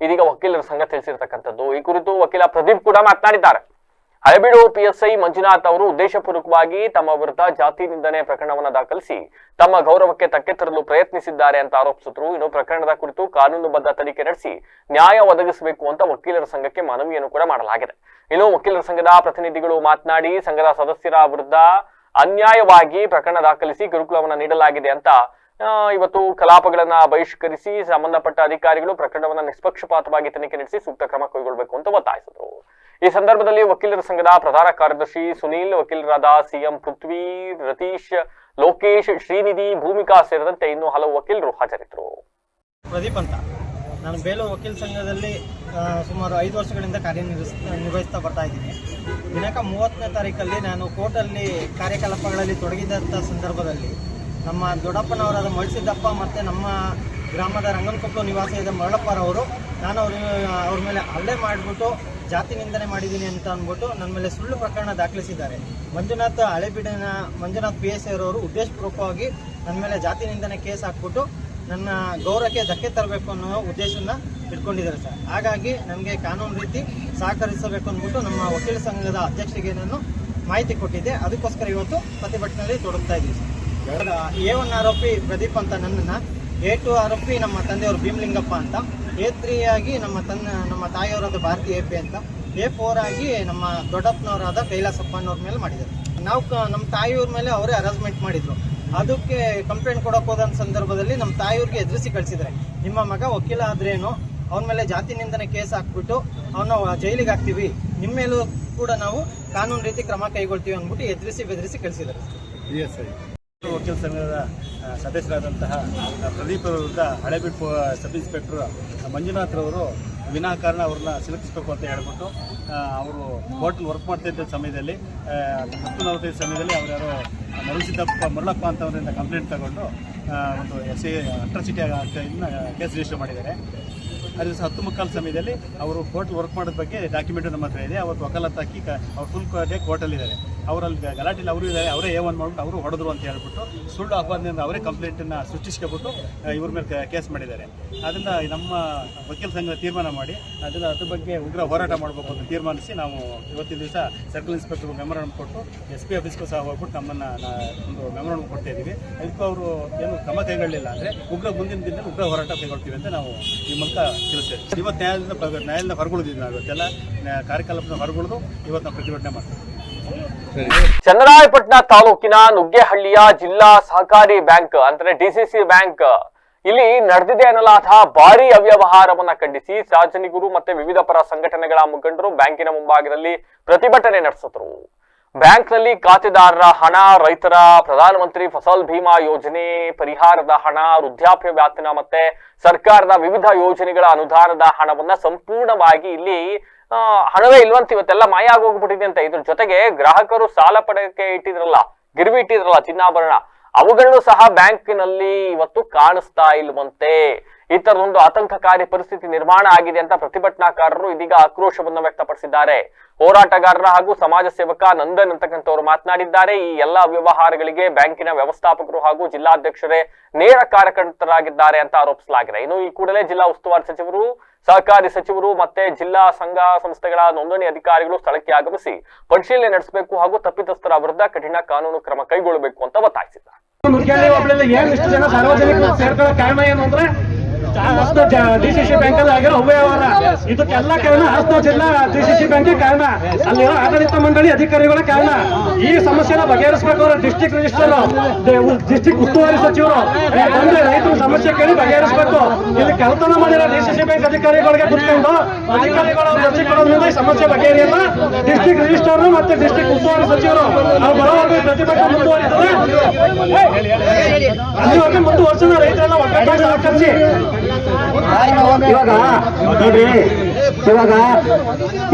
ಇದೀಗ ವಕೀಲರ ಸಂಘ ತಿಳಿಸಿರ್ತಕ್ಕಂಥದ್ದು. ಈ ಕುರಿತು ವಕೀಲ ಪ್ರದೀಪ್ ಕೂಡ ಮಾತನಾಡಿದ್ದಾರೆ. ಹಳೆಬೀಡು PSI ಮಂಜುನಾಥ್ ಅವರು ಉದ್ದೇಶಪೂರ್ವಕವಾಗಿ ತಮ್ಮ ವಿರುದ್ಧ ಜಾತಿ ನಿಂದನೆ ಪ್ರಕರಣವನ್ನು ದಾಖಲಿಸಿ ತಮ್ಮ ಗೌರವಕ್ಕೆ ಧಕ್ಕೆ ತರಲು ಪ್ರಯತ್ನಿಸಿದ್ದಾರೆ ಅಂತ ಆರೋಪಿಸಿದ್ರು. ಇನ್ನು ಪ್ರಕರಣದ ಕುರಿತು ಕಾನೂನುಬದ್ಧ ತನಿಖೆ ನಡೆಸಿ ನ್ಯಾಯ ಒದಗಿಸಬೇಕು ಅಂತ ವಕೀಲರ ಸಂಘಕ್ಕೆ ಮನವಿಯನ್ನು ಕೂಡ ಮಾಡಲಾಗಿದೆ. ಇನ್ನು ವಕೀಲರ ಸಂಘದ ಪ್ರತಿನಿಧಿಗಳು ಮಾತನಾಡಿ, ಸಂಘದ ಸದಸ್ಯರ ವಿರುದ್ಧ ಅನ್ಯಾಯವಾಗಿ ಪ್ರಕರಣ ದಾಖಲಿಸಿ ಕಿರುಕುಳವನ್ನು ನೀಡಲಾಗಿದೆ ಅಂತ ಇವತ್ತು ಕಲಾಪಗಳನ್ನ ಬಹಿಷ್ಕರಿಸಿ ಸಂಬಂಧಪಟ್ಟ ಅಧಿಕಾರಿಗಳು ಪ್ರಕರಣವನ್ನ ನಿಷ್ಪಕ್ಷಪಾತವಾಗಿ ತನಿಖೆ ನಡೆಸಿ ಸೂಕ್ತ ಕ್ರಮ ಕೈಗೊಳ್ಳಬೇಕು ಅಂತ ಒತ್ತಾಯಿಸಿದರು. ಈ ಸಂದರ್ಭದಲ್ಲಿ ವಕೀಲರ ಸಂಘದ ಪ್ರಧಾನ ಕಾರ್ಯದರ್ಶಿ ಸುನೀಲ್, ವಕೀಲರಾದ CM ಪೃಥ್ವಿ, ರತೀಶ್, ಲೋಕೇಶ್, ಶ್ರೀನಿಧಿ, ಭೂಮಿಕಾ ಸೇರಿದಂತೆ ಇನ್ನೂ ಹಲವು ವಕೀಲರು ಹಾಜರಿದ್ದರು. ಪ್ರದೀಪ್ ಅಂತ, ನಾನು ಬೇಲೂರು ವಕೀಲ ಸಂಘದಲ್ಲಿ ಸುಮಾರು 5 ವರ್ಷಗಳಿಂದ ಕಾರ್ಯನಿರ್ವಹಿಸ್ತಾ ಬರ್ತಾ ಇದ್ದೀನಿ. ದಿನಾಂಕ 30ನೇ ತಾರೀಕಲ್ಲಿ ನಾನು ಕೋರ್ಟಲ್ಲಿ ಕಾರ್ಯಕಲಾಪಗಳಲ್ಲಿ ತೊಡಗಿದಂಥ ಸಂದರ್ಭದಲ್ಲಿ ನಮ್ಮ ದೊಡ್ಡಪ್ಪನವರಾದ ಮಳಸಿದ್ದಪ್ಪ ಮತ್ತು ನಮ್ಮ ಗ್ರಾಮದ ರಂಗನಕೊಪ್ಪಲು ನಿವಾಸಿಯಾದ ಮರಳಪ್ಪರವರು ನಾನು ಅವ್ರ ಮೇಲೆ ಹಲ್ಲೆ ಮಾಡಿಬಿಟ್ಟು ಜಾತಿ ನಿಂದನೆ ಮಾಡಿದ್ದೀನಿ ಅಂತ ಅಂದ್ಬಿಟ್ಟು ನನ್ನ ಮೇಲೆ ಸುಳ್ಳು ಪ್ರಕರಣ ದಾಖಲಿಸಿದ್ದಾರೆ. ಹಳೆಬೀಡಿನ ಮಂಜುನಾಥ್ PSI ಅವರು ಉದ್ದೇಶಪೂರ್ವಕವಾಗಿ ನನ್ನ ಮೇಲೆ ಜಾತಿ ನಿಂದನೆ ಕೇಸ್ ಹಾಕ್ಬಿಟ್ಟು ನನ್ನ ಗೌರವಕ್ಕೆ ಧಕ್ಕೆ ತರಬೇಕು ಅನ್ನೋ ಉದ್ದೇಶನ ಇಟ್ಕೊಂಡಿದ್ದಾರೆ ಸರ್. ಹಾಗಾಗಿ ನನಗೆ ಕಾನೂನು ರೀತಿ ಸಹಕರಿಸಬೇಕು ಅಂದ್ಬಿಟ್ಟು ನಮ್ಮ ವಕೀಲ ಸಂಘದ ಅಧ್ಯಕ್ಷರಿಗೆ ನಾನು ಮಾಹಿತಿ ಕೊಟ್ಟಿದ್ದೆ. ಅದಕ್ಕೋಸ್ಕರ ಇವತ್ತು ಪ್ರತಿಭಟನೆಯಲ್ಲಿ ತೊಡಗ್ತಾ ಇದ್ದೀವಿ ಸರ್. A1 ಆರೋಪಿ ಪ್ರದೀಪ್ ಅಂತ ನನ್ನನ್ನು, A2 ಆರೋಪಿ ನಮ್ಮ ತಂದೆಯವರು ಭೀಮಲಿಂಗಪ್ಪ ಅಂತ, A3 ಆಗಿ ನಮ್ಮ ತಾಯಿಯವರಾದ ಭಾರತಿ AP ಅಂತ, A4 ಆಗಿ ನಮ್ಮ ದೊಡ್ಡಪ್ಪನವರಾದ ಕೈಲಾಸಪ್ಪನವ್ರ ಮೇಲೆ ಮಾಡಿದ್ದಾರೆ. ನಾವು ನಮ್ಮ ತಾಯಿಯವ್ರ ಮೇಲೆ ಅವರೇ ಹರಾಸ್ಮೆಂಟ್ ಮಾಡಿದ್ರು. ಅದಕ್ಕೆ ಕಂಪ್ಲೇಂಟ್ ಕೊಡೋಕೆ ಹೋದ ಸಂದರ್ಭದಲ್ಲಿ ನಮ್ಮ ತಾಯಿಯವ್ರಿಗೆ ಎದುರಿಸಿ ಕಳಿಸಿದ್ದಾರೆ. ನಿಮ್ಮ ಮಗ ವಕೀಲ ಆದ್ರೇನು, ಅವನ ಮೇಲೆ ಜಾತಿ ನಿಂದನೆ ಕೇಸ್ ಹಾಕ್ಬಿಟ್ಟು ಅವನ್ನ ಜೈಲಿಗೆ ಹಾಕ್ತೀವಿ, ನಿಮ್ಮ ಮೇಲೂ ಕೂಡ ನಾವು ಕಾನೂನು ರೀತಿ ಕ್ರಮ ಕೈಗೊಳ್ತೀವಿ ಅಂದ್ಬಿಟ್ಟು ಎದುರಿಸಿ ಬೆದರಿಸಿ ಕಳಿಸಿದ್ದಾರೆ. ವಕೀಲ ಸಂಘದ ಸದಸ್ಯರಾದಂತಹ ಪ್ರದೀಪ್ ವಿರುದ್ಧ ಹಳೇಬೀಡು ಸಬ್ ಇನ್ಸ್ಪೆಕ್ಟರ್ ಮಂಜುನಾಥ್ರವರು ವಿನಾಕಾರಣ ಅವ್ರನ್ನ ಸಿಲುಕಿಸಬೇಕು ಅಂತ ಹೇಳ್ಬಿಟ್ಟು ಅವರು ಕೋರ್ಟಲ್ಲಿ ವರ್ಕ್ ಮಾಡ್ತಿದ್ದ ಸಮಯದಲ್ಲಿ 10:45 ಸಮಯದಲ್ಲಿ ಅವರು ಯಾರೋ ಮರುಳಪ್ಪ ಅಂತವರಿಂದ ಕಂಪ್ಲೇಂಟ್ ತಗೊಂಡು ಒಂದು ಅಟ್ರಾಸಿಟಿ ಇದನ್ನ ಕೇಸ್ ರಿಜಿಸ್ಟರ್ ಮಾಡಿದ್ದಾರೆ. ಅದು 10:45 ಸಮಯದಲ್ಲಿ ಅವರು ಕೋರ್ಟ್ ವರ್ಕ್ ಮಾಡೋದ ಬಗ್ಗೆ ಡಾಕ್ಯುಮೆಂಟ್ ನಮ್ಮ ಹತ್ರ ಇದೆ. ಅವತ್ತು ವಕಾಲತ್ ಹಾಕಿ ಅವ್ರು ಫುಲ್ ಡೇ ಕೋರ್ಟಲ್ಲಿದ್ದಾರೆ. ಅವರಲ್ಲಿ ಗಲಾಟೆಯಲ್ಲಿ ಅವರು ಇದ್ದಾರೆ, ಅವರೇ A1 ಮಾಡ್ಬಿಟ್ಟು ಅವರು ಹೊಡೆದ್ರು ಅಂತ ಹೇಳ್ಬಿಟ್ಟು ಸುಳ್ಳು ಆಪಾದನೆಯಿಂದ ಅವರೇ ಕಂಪ್ಲೇಂಟನ್ನು ಸೃಷ್ಟಿಸ್ಕೊಬಿಟ್ಟು ಇವ್ರ ಮೇಲೆ ಕೇಸ್ ಮಾಡಿದ್ದಾರೆ. ಅದರಿಂದ ನಮ್ಮ ವಕೀಲ ಸಂಘ ತೀರ್ಮಾನ ಮಾಡಿ ಅದ್ರ ಬಗ್ಗೆ ಉಗ್ರ ಹೋರಾಟ ಮಾಡಬೇಕು ಅಂತ ತೀರ್ಮಾನಿಸಿ ನಾವು ಇವತ್ತಿನ ದಿವಸ ಸರ್ಕಲ್ ಇನ್ಸ್ಪೆಕ್ಟರ್ ಮೆಮೊರಾಂಡಮ್ ಕೊಟ್ಟು SP ಆಫೀಸ್ಗೂ ಸಹ ಹೋಗ್ಬಿಟ್ಟು ನಮ್ಮನ್ನು ಒಂದು ಮೆಮೊರಾಂಡಮ್ ಕೊಡ್ತಾ ಇದ್ದೀವಿ. ಅದಕ್ಕೂ ಅವರು ಏನು ಕ್ರಮ ಕೈಗೊಳ್ಳಲಿಲ್ಲ ಅಂದರೆ ಮುಂದಿನ ದಿನದಲ್ಲಿ ಉಗ್ರ ಹೋರಾಟ ಕೈಗೊಳ್ತೀವಿ ಅಂತ ನಾವು ಈ ಮೂಲಕ ತಿಳಿಸ್ತೇವೆ. ಇವತ್ತು ನ್ಯಾಯಾಲಯದಿಂದ ಹೊರಗುಳಿದಿದ್ದು ನಾವು ಇವತ್ತೆಲ್ಲ ಕಾರ್ಯಕಲಾಪನ ಹೊರಗುಳಿದು ಇವತ್ತು ನಾವು ಪ್ರತಿಭಟನೆ ಮಾಡ್ತೀವಿ. ಚನ್ನರಾಯಪಟ್ಟಣ ತಾಲೂಕಿನ ನುಗ್ಗೇಹಳ್ಳಿಯ ಜಿಲ್ಲಾ ಸಹಕಾರಿ ಬ್ಯಾಂಕ್ ಅಂದ್ರೆ DCC ಬ್ಯಾಂಕ್ ಇಲ್ಲಿ ನಡೆದಿದೆ ಅನ್ನಲಾದ ಭಾರೀ ಅವ್ಯವಹಾರವನ್ನ ಖಂಡಿಸಿ ಸಾರ್ವಜನಿಕರು ಮತ್ತೆ ವಿವಿಧ ಪರ ಸಂಘಟನೆಗಳ ಮುಖಂಡರು ಬ್ಯಾಂಕಿನ ಮುಂಭಾಗದಲ್ಲಿ ಪ್ರತಿಭಟನೆ ನಡೆಸಿದ್ರು. ಬ್ಯಾಂಕ್ನಲ್ಲಿ ಖಾತೆದಾರರ ಹಣ, ರೈತರ ಪ್ರಧಾನಮಂತ್ರಿ ಫಸಲ್ ಭೀಮಾ ಯೋಜನೆ ಪರಿಹಾರದ ಹಣ, ವೃದ್ಧಾಪ್ಯ ವೇತನ ಮತ್ತೆ ಸರ್ಕಾರದ ವಿವಿಧ ಯೋಜನೆಗಳ ಅನುದಾನದ ಹಣವನ್ನ ಸಂಪೂರ್ಣವಾಗಿ ಇಲ್ಲಿ ಹಣವೇ ಇಲ್ವಂತ ಇವತ್ತೆಲ್ಲ ಮಾಯ ಆಗೋಗ್ಬಿಟ್ಟಿದೆ ಅಂತ. ಇದ್ರ ಜೊತೆಗೆ ಗ್ರಾಹಕರು ಸಾಲ ಪಡೆಯಕ್ಕೆ ಇಟ್ಟಿದ್ರಲ್ಲ, ಗಿರ್ವಿ ಇಟ್ಟಿದ್ರಲ್ಲ ಚಿನ್ನಾಭರಣ, ಅವುಗಳನ್ನು ಸಹ ಬ್ಯಾಂಕಿನಲ್ಲಿ ಇವತ್ತು ಕಾಣಿಸ್ತಾ ಇಲ್ವಂತೆ. ಈ ತರದೊಂದು ಆತಂಕಕಾರಿ ಪರಿಸ್ಥಿತಿ ನಿರ್ಮಾಣ ಆಗಿದೆ ಅಂತ ಪ್ರತಿಭಟನಾಕಾರರು ಇದೀಗ ಆಕ್ರೋಶವನ್ನು ವ್ಯಕ್ತಪಡಿಸಿದ್ದಾರೆ. ಹೋರಾಟಗಾರರ ಹಾಗೂ ಸಮಾಜ ಸೇವಕ ನಂದನ್ ಅಂತಕ್ಕಂಥವ್ರು ಮಾತನಾಡಿದ್ದಾರೆ. ಈ ಎಲ್ಲ ವ್ಯವಹಾರಗಳಿಗೆ ಬ್ಯಾಂಕಿನ ವ್ಯವಸ್ಥಾಪಕರು ಹಾಗೂ ಜಿಲ್ಲಾಧ್ಯಕ್ಷರೇ ನೇರ ಕಾರ್ಯಕರ್ತರಾಗಿದ್ದಾರೆ ಅಂತ ಆರೋಪಿಸಲಾಗಿದೆ. ಇನ್ನು ಈ ಕೂಡಲೇ ಜಿಲ್ಲಾ ಉಸ್ತುವಾರಿ ಸಚಿವರು, ಸಹಕಾರಿ ಸಚಿವರು ಮತ್ತೆ ಜಿಲ್ಲಾ ಸಂಘ ಸಂಸ್ಥೆಗಳ ನೋಂದಣಿ ಅಧಿಕಾರಿಗಳು ಸ್ಥಳಕ್ಕೆ ಆಗಮಿಸಿ ಪರಿಶೀಲನೆ ನಡೆಸಬೇಕು ಹಾಗೂ ತಪ್ಪಿತಸ್ಥರ ವಿರುದ್ಧ ಕಠಿಣ ಕಾನೂನು ಕ್ರಮ ಕೈಗೊಳ್ಳಬೇಕು ಅಂತ ಒತ್ತಾಯಿಸಿದ್ದಾರೆ. DCC ಬ್ಯಾಂಕ್ ಅಲ್ಲಿ ಆಗಿರೋ ಅವ್ಯವಹಾರ ಇದಕ್ಕೆಲ್ಲ ಕಾರಣ ಹಾಸನ ಜಿಲ್ಲಾ DCC ಬ್ಯಾಂಕ್ ಕಾರಣ, ಅಲ್ಲಿರೋ ಆಡಳಿತ ಮಂಡಳಿ ಅಧಿಕಾರಿಗಳ ಕಾರಣ. ಈ ಸಮಸ್ಯೆನ ಬಗೆಹರಿಸಬೇಕು. ಡಿಸ್ಟ್ರಿಕ್ಟ್ ರಿಜಿಸ್ಟರ್, ಡಿಸ್ಟ್ರಿಕ್ಟ್ ಉಸ್ತುವಾರಿ ಸಚಿವರು ಬಂದ್ರೆ ರೈತರ ಸಮಸ್ಯೆ ಕೇಳಿ ಬಗೆಹರಿಸಬೇಕು. ಇಲ್ಲಿ ಕಳ್ತನ ಮಾಡಿರೋ DCC ಬ್ಯಾಂಕ್ ಅಧಿಕಾರಿಗಳಿಗೆ ಕುತ್ಕೊಂಡು ಅಧಿಕಾರಿಗಳು ಅರ್ಜಿ ಕೊಡೋದ್ರಿಂದ ಈ ಸಮಸ್ಯೆ ಬಗೆಹರಿಯಲ್ಲ. ಡಿಸ್ಟ್ರಿಕ್ಟ್ ರಿಜಿಸ್ಟರ್ ಮತ್ತೆ ಡಿಸ್ಟ್ರಿಕ್ಟ್ ಉಸ್ತುವಾರಿ ಸಚಿವರು ನಾವು ಬರೋವಾಗ ಪ್ರತಿಭಟನೆ ಮುಂದುವರಿತದೆ. ಅಲ್ಲಿವರೆಗೆ ಮುಂದುವರ್ಸೋಣ. ರೈತರೆಲ್ಲ ಒಗ್ಗಟ್ಟಾಗಿ ಆಚರಿಸಿ. ಇವಾಗ ನೋಡ್ರಿ, ಇವಾಗ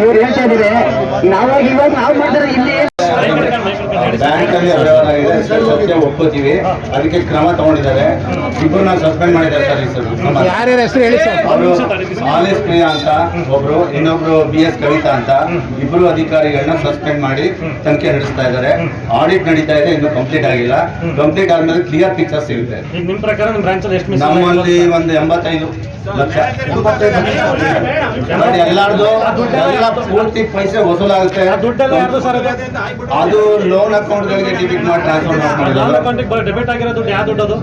ಇವ್ರು ಹೇಳ್ತಾ ಇದ್ರೆ ಇವಾಗ ನಾವು ಮಾಡಿದ್ರೆ ಇಲ್ಲಿ ಬ್ಯಾಂಕ್ ಅಲ್ಲಿ ಅವ್ಯವಹಾರ ಆಗಿದೆ ಸರ್, ಸತ್ಯ ಒಪ್ಕೋತೀವಿ. ಅದಕ್ಕೆ ಕ್ರಮ ತಗೊಂಡಿದ್ದಾರೆ. ಇಬ್ಬರನ್ನ ಸಸ್ಪೆಂಡ್ ಮಾಡಿದ್ದಾರೆ ಸರ್. ಯಾರ್ಯಾರ ಹೆಸರು ಹೇಳಿ ಸರ್? ಅವರು ಆಲಿಸ್ ಪ್ರಿಯಾ ಅಂತ ಒಬ್ರು, ಇನ್ನೊಬ್ರು BS ಕವಿತಾ ಅಂತ, ಇಬ್ರು ಅಧಿಕಾರಿಗಳನ್ನ ಸಸ್ಪೆಂಡ್ ಮಾಡಿ ತನಿಖೆ ನಡೆಸ್ತಾ ಇದ್ದಾರೆ. ಆಡಿಟ್ ನಡೀತಾ ಇದೆ, ಇನ್ನು ಕಂಪ್ಲೀಟ್ ಆಗಿಲ್ಲ. ಕಂಪ್ಲೀಟ್ ಆದ್ಮೇಲೆ ಕ್ಲಿಯರ್ ಪಿಕ್ಚರ್ ಸಿಗುತ್ತೆ. ನಿಮ್ ಪ್ರಕಾರ ನಮ್ಮಲ್ಲಿ ಒಂದು 85 ಲಕ್ಷ ಎಲ್ಲಾರ್ದು ಎಲ್ಲ ಪೂರ್ತಿ ಪೈಸೆ ವಸೂಲಾಗುತ್ತೆ. ಅದು ಲೋನ್ ಅಕೌಂಟ್ಗಳಿಗೆ ಡಿಬಿಟ್ ಮಾಡಿ ಟ್ರಾನ್ಸ್ಫರ್ ಡೆಬಿಟ್ ಆಗಿರೋ ದುಡ್ಡು ಯಾವ ದುಡ್ಡು?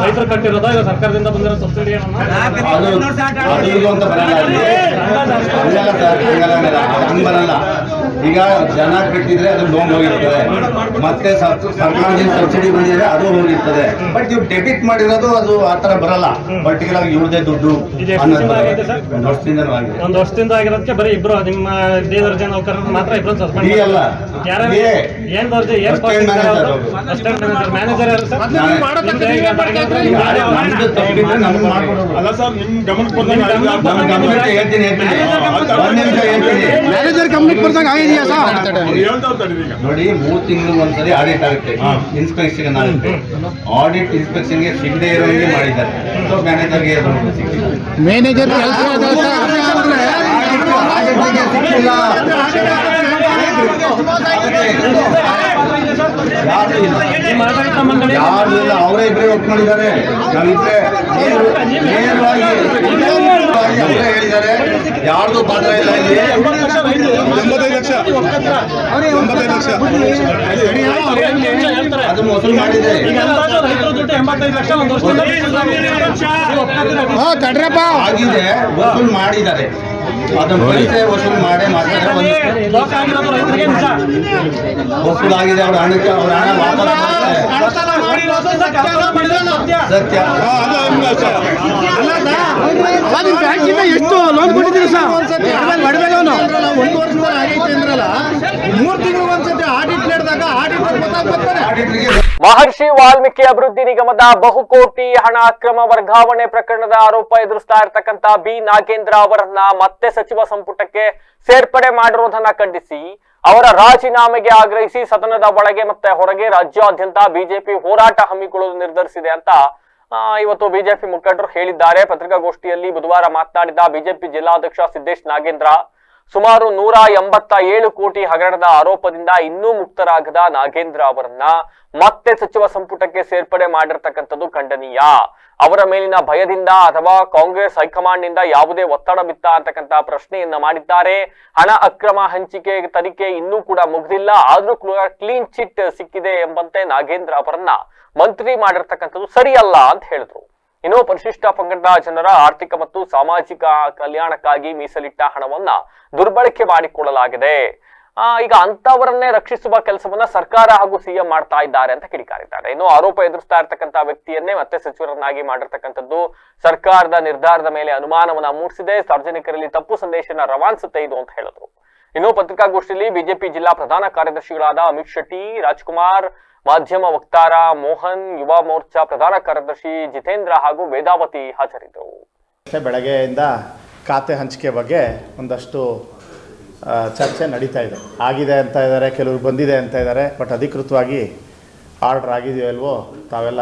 ರೈತರು ಕಟ್ಟಿರೋದ ಈಗ ಸರ್ಕಾರದಿಂದ ಬಂದಿರೋ ಸಬ್ಸಿಡಿ ಅದು ಅಂತ ಬರಲ್ಲ. ಹಂಗಲ್ಲ ಸರ್, ಹಂಗ್ ಬರಲ್ಲ. ಈಗ ಜನ ಕಟ್ಟಿದ್ರೆ ಅದು ಲೋನ್ ಹೋಗಿರ್ತದೆ, ಮತ್ತೆ ಸರ್ಕಾರದಿಂದ ಸಬ್ಸಿಡಿ ಬಂದಿದ್ರೆ ಅದು ಹೋಗಿರ್ತದೆ. ಬಟ್ ನೀವು ಡೆಬಿಟ್ ಮಾಡಿರೋದು ಅದು ಆತರ ಬರಲ್ಲ. ಪರ್ಟಿಕ್ಯುಲರ್ ಇವ್ರದೇ ದುಡ್ಡು ಒಂದು ವರ್ಷದಿಂದ ಆಗಿರೋದಕ್ಕೆ ಬರೀ ಇಬ್ರು ನಿಮ್ಮ ದರ್ಜೆ ನೌಕರರು ಮಾತ್ರ ಇಬ್ರು ಸಸ್ಪೆಂಡ್ ಅಲ್ಲ. ಏನ್ ದರ್ಜೆ ಮ್ಯಾನೇಜರ್ ಯಾರು ಸರ್? ಅಲ್ಲ ಸರ್, ನಿಮ್ ಗಮನಕ್ಕೆ ಮ್ಯಾನೇಜರ್ ಗಮನಕ್ಕೆ ಬರ್ದಂಗ ಆಗಿದೆಯಾ ಸರ್? ನೋಡಿ, 3 ತಿಂಗಳು ಒಂದ್ಸರಿ ಆಡಿಟ್ ಆಗುತ್ತೆ, ಇನ್ಸ್ಪೆಕ್ಷನ್ ಆಗುತ್ತೆ. ಆಡಿಟ್ ಇನ್ಸ್ಪೆಕ್ಷನ್ಗೆ ಸಿಗದೆ ಇರೋಂಗೆ ಮಾಡಿದ್ದಾರೆ. ಸೊ ಮ್ಯಾನೇಜರ್ಗೆ ಮ್ಯಾನೇಜರ್ ಯಾರು ಇಲ್ಲ, ಅವರೇ ಇಬ್ಬರೇ ವರ್ಕ್ ಮಾಡಿದ್ದಾರೆ. ನಾವಿದ್ರೆ ನೇರವಾಗಿ ಅವರೇ ಹೇಳಿದ್ದಾರೆ, ಯಾರ್ದು ಪಾತ್ರ ಇಲ್ಲ ಇಲ್ಲಿ. 85 ಲಕ್ಷ ಅದನ್ನು ವಸೂಲು ಮಾಡಿದೆ. ಆಗಿದೆ, ವಸೂಲು ಮಾಡಿದ್ದಾರೆ. ಅದನ್ನು ಪೈಸೆ ವಸೂಲು ಮಾಡೇ ಮಾಡ್ತಾರೆ. ವಸೂಲಾಗಿದೆ. ಅವ್ರ ಹಣಕ್ಕೆ ಅವ್ರ ಹಣ ವಾಪಸ್ ಸತ್ಯ. ಬ್ಯಾಂಕಿಂದ ಎಷ್ಟು ಲೋನ್ ಕೊಟ್ಟಿದ್ದೀರಿ ಸರ್? 1 ವರ್ಷದಲ್ಲಿ ಆಗೈತೆ ಅಂದ್ರಲ್ಲ, 3 ತಿಂಗಳು ಒಂದ್ಸತಿ ಆಡಿಟ್ ನಡೆದಾಗ ಆಡಿಟ್ ಗೊತ್ತಾಗ್ತಾರೆ. ಮಹರ್ಷಿ ವಾಲ್ಮೀಕಿ ಅಭಿವೃದ್ಧಿ ನಿಗಮದ ಬಹುಕೋಟಿ ಹಣ ಅಕ್ರಮ ವರ್ಗಾವಣೆ ಪ್ರಕರಣದ ಆರೋಪ ಎದುರಿಸ್ತಾ ಇರತಕ್ಕಂತ ಬಿ ನಾಗೇಂದ್ರ ಅವರನ್ನ ಮತ್ತೆ ಸಚಿವ ಸಂಪುಟಕ್ಕೆ ಸೇರ್ಪಡೆ ಮಾಡಿರುವುದನ್ನ ಖಂಡಿಸಿ ಅವರ ರಾಜೀನಾಮೆಗೆ ಆಗ್ರಹಿಸಿ ಸದನದ ಒಳಗೆ ಮತ್ತೆ ಹೊರಗೆ ರಾಜ್ಯಾದ್ಯಂತ ಬಿಜೆಪಿ ಹೋರಾಟ ಹಮ್ಮಿಕೊಳ್ಳಲು ನಿರ್ಧರಿಸಿದೆ ಅಂತ ಇವತ್ತು ಬಿಜೆಪಿ ಮುಖಂಡರು ಹೇಳಿದ್ದಾರೆ. ಪತ್ರಿಕಾಗೋಷ್ಠಿಯಲ್ಲಿ ಬುಧವಾರ ಮಾತನಾಡಿದ ಬಿಜೆಪಿ ಜಿಲ್ಲಾಧ್ಯಕ್ಷ ಸಿದ್ದೇಶ್ ನಾಗೇಂದ್ರ, ಸುಮಾರು 187 ಕೋಟಿ ಹಗರಣದ ಆರೋಪದಿಂದ ಇನ್ನೂ ಮುಕ್ತರಾಗದ ನಾಗೇಂದ್ರ ಅವರನ್ನ ಮತ್ತೆ ಸಚಿವ ಸಂಪುಟಕ್ಕೆ ಸೇರ್ಪಡೆ ಮಾಡಿರ್ತಕ್ಕಂಥದ್ದು ಖಂಡನೀಯ. ಅವರ ಮೇಲಿನ ಭಯದಿಂದ ಅಥವಾ ಕಾಂಗ್ರೆಸ್ ಹೈಕಮಾಂಡ್ ನಿಂದ ಯಾವುದೇ ಒತ್ತಡ ಬಿತ್ತ ಅಂತಕ್ಕಂಥ ಪ್ರಶ್ನೆಯನ್ನ ಮಾಡಿದ್ದಾರೆ. ಹಣ ಅಕ್ರಮ ಹಂಚಿಕೆ ತನಿಖೆ ಇನ್ನೂ ಕೂಡ ಮುಗಿದಿಲ್ಲ, ಆದ್ರೂ ಕೂಡ ಕ್ಲೀನ್ ಚಿಟ್ ಸಿಕ್ಕಿದೆ ಎಂಬಂತೆ ನಾಗೇಂದ್ರ ಅವರನ್ನ ಮಂತ್ರಿ ಮಾಡಿರ್ತಕ್ಕಂಥದ್ದು ಸರಿಯಲ್ಲ ಅಂತ ಹೇಳಿದ್ರು. ಇನ್ನು ಪರಿಶಿಷ್ಟ ಪಂಗಡದ ಜನರ ಆರ್ಥಿಕ ಮತ್ತು ಸಾಮಾಜಿಕ ಕಲ್ಯಾಣಕ್ಕಾಗಿ ಮೀಸಲಿಟ್ಟ ಹಣವನ್ನ ದುರ್ಬಳಕೆ ಮಾಡಿಕೊಳ್ಳಲಾಗಿದೆ. ಈಗ ಅಂತವರನ್ನೇ ರಕ್ಷಿಸುವ ಕೆಲಸವನ್ನ ಸರ್ಕಾರ ಹಾಗೂ ಸಿಎಂ ಮಾಡ್ತಾ ಇದ್ದಾರೆ ಅಂತ ಕಿಡಿಕಾರಿದ್ದಾರೆ. ಇನ್ನು ಆರೋಪ ಎದುರಿಸ್ತಾ ಇರ್ತಕ್ಕಂಥ ವ್ಯಕ್ತಿಯನ್ನೇ ಮತ್ತೆ ಸಚಿವರನ್ನಾಗಿ ಮಾಡಿರ್ತಕ್ಕಂಥದ್ದು ಸರ್ಕಾರದ ನಿರ್ಧಾರದ ಮೇಲೆ ಅನುಮಾನವನ್ನ ಮೂಡಿಸಿದೆ. ಸಾರ್ವಜನಿಕರಲ್ಲಿ ತಪ್ಪು ಸಂದೇಶನ ರವಾನಿಸುತ್ತೆ ಇದು ಅಂತ ಹೇಳಿದ್ರು. ಇನ್ನು ಪತ್ರಿಕಾಗೋಷ್ಠಿಯಲ್ಲಿ ಬಿಜೆಪಿ ಜಿಲ್ಲಾ ಪ್ರಧಾನ ಕಾರ್ಯದರ್ಶಿಗಳಾದ ಅಮಿತ್ ಶೆಟ್ಟಿ, ರಾಜ್ಕುಮಾರ್, ಮಾಧ್ಯಮ ವಕ್ತಾರ ಮೋಹನ್, ಯುವ ಮೋರ್ಚಾ ಪ್ರಧಾನ ಕಾರ್ಯದರ್ಶಿ ಜಿತೇಂದ್ರ ಹಾಗೂ ವೇದಾವತಿ ಹಾಜರಿದ್ದರು. ಬೆಳಗ್ಗೆಯಿಂದ ಖಾತೆ ಹಂಚಿಕೆ ಬಗ್ಗೆ ಒಂದಷ್ಟು ಚರ್ಚೆ ನಡೀತಾ ಇದೆ. ಆಗಿದೆ ಅಂತ ಇದ್ದಾರೆ, ಕೆಲವರು ಬಂದಿದೆ ಅಂತ ಇದ್ದಾರೆ. ಬಟ್ ಅಧಿಕೃತವಾಗಿ ಆರ್ಡ್ರ್ ಆಗಿದೆಯೋ ಅಲ್ವೋ ತಾವೆಲ್ಲ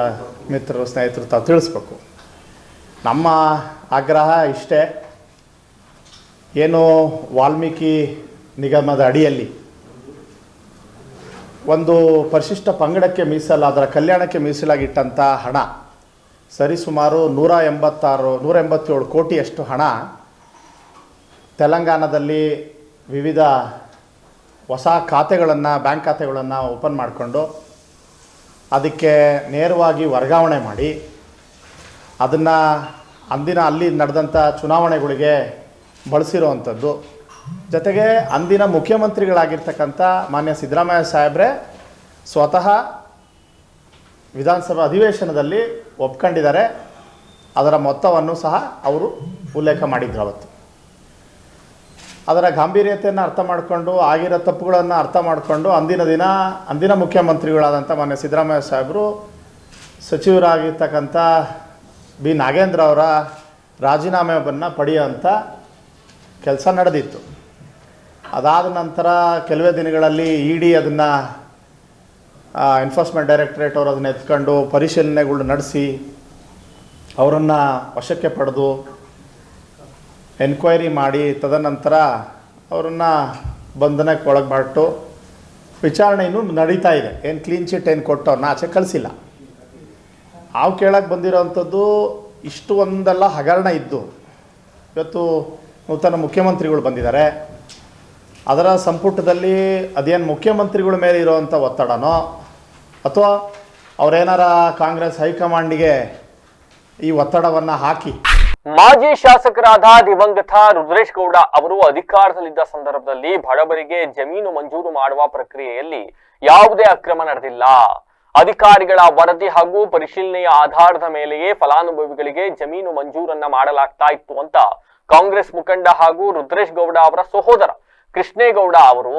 ಮಿತ್ರರು ಸ್ನೇಹಿತರು ತಾವು ತಿಳಿಸ್ಬೇಕು. ನಮ್ಮ ಆಗ್ರಹ ಇಷ್ಟೇ, ಏನು ವಾಲ್ಮೀಕಿ ನಿಗಮದ ಅಡಿಯಲ್ಲಿ ಒಂದು ಪರಿಶಿಷ್ಟ ಪಂಗಡಕ್ಕೆ ಅದರ ಕಲ್ಯಾಣಕ್ಕೆ ಮೀಸಲಾಗಿಟ್ಟಂಥ ಹಣ ಸರಿಸುಮಾರು 187 ಕೋಟಿಯಷ್ಟು ಹಣ ತೆಲಂಗಾಣದಲ್ಲಿ ವಿವಿಧ ಹೊಸ ಖಾತೆಗಳನ್ನು, ಬ್ಯಾಂಕ್ ಖಾತೆಗಳನ್ನು ಓಪನ್ ಮಾಡಿಕೊಂಡು ಅದಕ್ಕೆ ನೇರವಾಗಿ ವರ್ಗಾವಣೆ ಮಾಡಿ ಅದನ್ನು ಅಲ್ಲಿ ನಡೆದಂಥ ಚುನಾವಣೆಗಳಿಗೆ ಬಳಸಿರೋವಂಥದ್ದು. ಜೊತೆಗೆ ಅಂದಿನ ಮುಖ್ಯಮಂತ್ರಿಗಳಾಗಿರ್ತಕ್ಕಂಥ ಮಾನ್ಯ ಸಿದ್ದರಾಮಯ್ಯ ಸಾಹೇಬ್ರೆ ಸ್ವತಃ ವಿಧಾನಸಭಾ ಅಧಿವೇಶನದಲ್ಲಿ ಒಪ್ಕೊಂಡಿದ್ದಾರೆ. ಅದರ ಮೊತ್ತವನ್ನು ಸಹ ಅವರು ಉಲ್ಲೇಖ ಮಾಡಿದ್ರು. ಅವತ್ತು ಅದರ ಗಾಂಭೀರ್ಯತೆಯನ್ನು ಅರ್ಥ ಮಾಡಿಕೊಂಡು, ಆಗಿರೋ ತಪ್ಪುಗಳನ್ನು ಅರ್ಥ ಮಾಡಿಕೊಂಡು ಅಂದಿನ ಮುಖ್ಯಮಂತ್ರಿಗಳಾದಂಥ ಮಾನ್ಯ ಸಿದ್ದರಾಮಯ್ಯ ಸಾಹೇಬರು ಸಚಿವರಾಗಿರ್ತಕ್ಕಂಥ ಬಿ ನಾಗೇಂದ್ರ ಅವರ ರಾಜೀನಾಮೆಯನ್ನು ಪಡೆಯುವಂಥ ಕೆಲಸ ನಡೆದಿತ್ತು. ಅದಾದ ನಂತರ ಕೆಲವೇ ದಿನಗಳಲ್ಲಿ ಇಡಿ ಅದನ್ನು ಎನ್ಫೋರ್ಸ್ಮೆಂಟ್ ಡೈರೆಕ್ಟರೇಟ್ ಅವರು ಅದನ್ನು ಎತ್ಕೊಂಡು ಪರಿಶೀಲನೆಗಳು ನಡೆಸಿ ಅವರನ್ನು ವಶಕ್ಕೆ ಪಡೆದು ಎನ್ಕ್ವೈರಿ ಮಾಡಿ ತದನಂತರ ಅವರನ್ನು ಬಂಧನಕ್ಕೆ ಒಳಗ್ಬಿಟ್ಟು ವಿಚಾರಣೆ ಇನ್ನೂ ನಡೀತಾ ಇದೆ. ಏನು ಕ್ಲೀನ್ ಚಿಟ್ ಏನು ಕೊಟ್ಟು ಅವ್ರನ್ನ ಆಚೆ ಕಳಿಸಿಲ್ಲ. ನಾವು ಕೇಳಕ್ಕೆ ಬಂದಿರೋವಂಥದ್ದು ಇಷ್ಟು ಒಂದೆಲ್ಲ ಹಗರಣ ಇದ್ದು ಇವತ್ತು ನೂತನ ಮುಖ್ಯಮಂತ್ರಿಗಳು ಬಂದಿದ್ದಾರೆ. ಅದರ ಸಂಪುಟದಲ್ಲಿ ಅದೇನು ಮುಖ್ಯಮಂತ್ರಿಗಳ ಮೇಲೆ ಇರೋವಂಥ ಒತ್ತಡನೋ ಅಥವಾ ಅವರೇನಾರ ಕಾಂಗ್ರೆಸ್ ಹೈಕಮಾಂಡಿಗೆ ಈ ಒತ್ತಡವನ್ನು ಹಾಕಿ. ಮಾಜಿ ಶಾಸಕರಾದ ದಿವಂಗತ ರುದ್ರೇಶ್ ಗೌಡ ಅವರು ಅಧಿಕಾರದಲ್ಲಿದ್ದ ಸಂದರ್ಭದಲ್ಲಿ ಬಡವರಿಗೆ ಜಮೀನು ಮಂಜೂರು ಮಾಡುವ ಪ್ರಕ್ರಿಯೆಯಲ್ಲಿ ಯಾವುದೇ ಅಕ್ರಮ ನಡೆದಿಲ್ಲ. ಅಧಿಕಾರಿಗಳ ವರದಿ ಹಾಗೂ ಪರಿಶೀಲನೆಯ ಆಧಾರದ ಮೇಲೆಯೇ ಫಲಾನುಭವಿಗಳಿಗೆ ಜಮೀನು ಮಂಜೂರನ್ನ ಮಾಡಲಾಗ್ತಾ ಇತ್ತು ಅಂತ ಕಾಂಗ್ರೆಸ್ ಮುಖಂಡ ಹಾಗೂ ರುದ್ರೇಶ್ ಗೌಡ ಅವರ ಸಹೋದರ ಕೃಷ್ಣೇಗೌಡ ಅವರು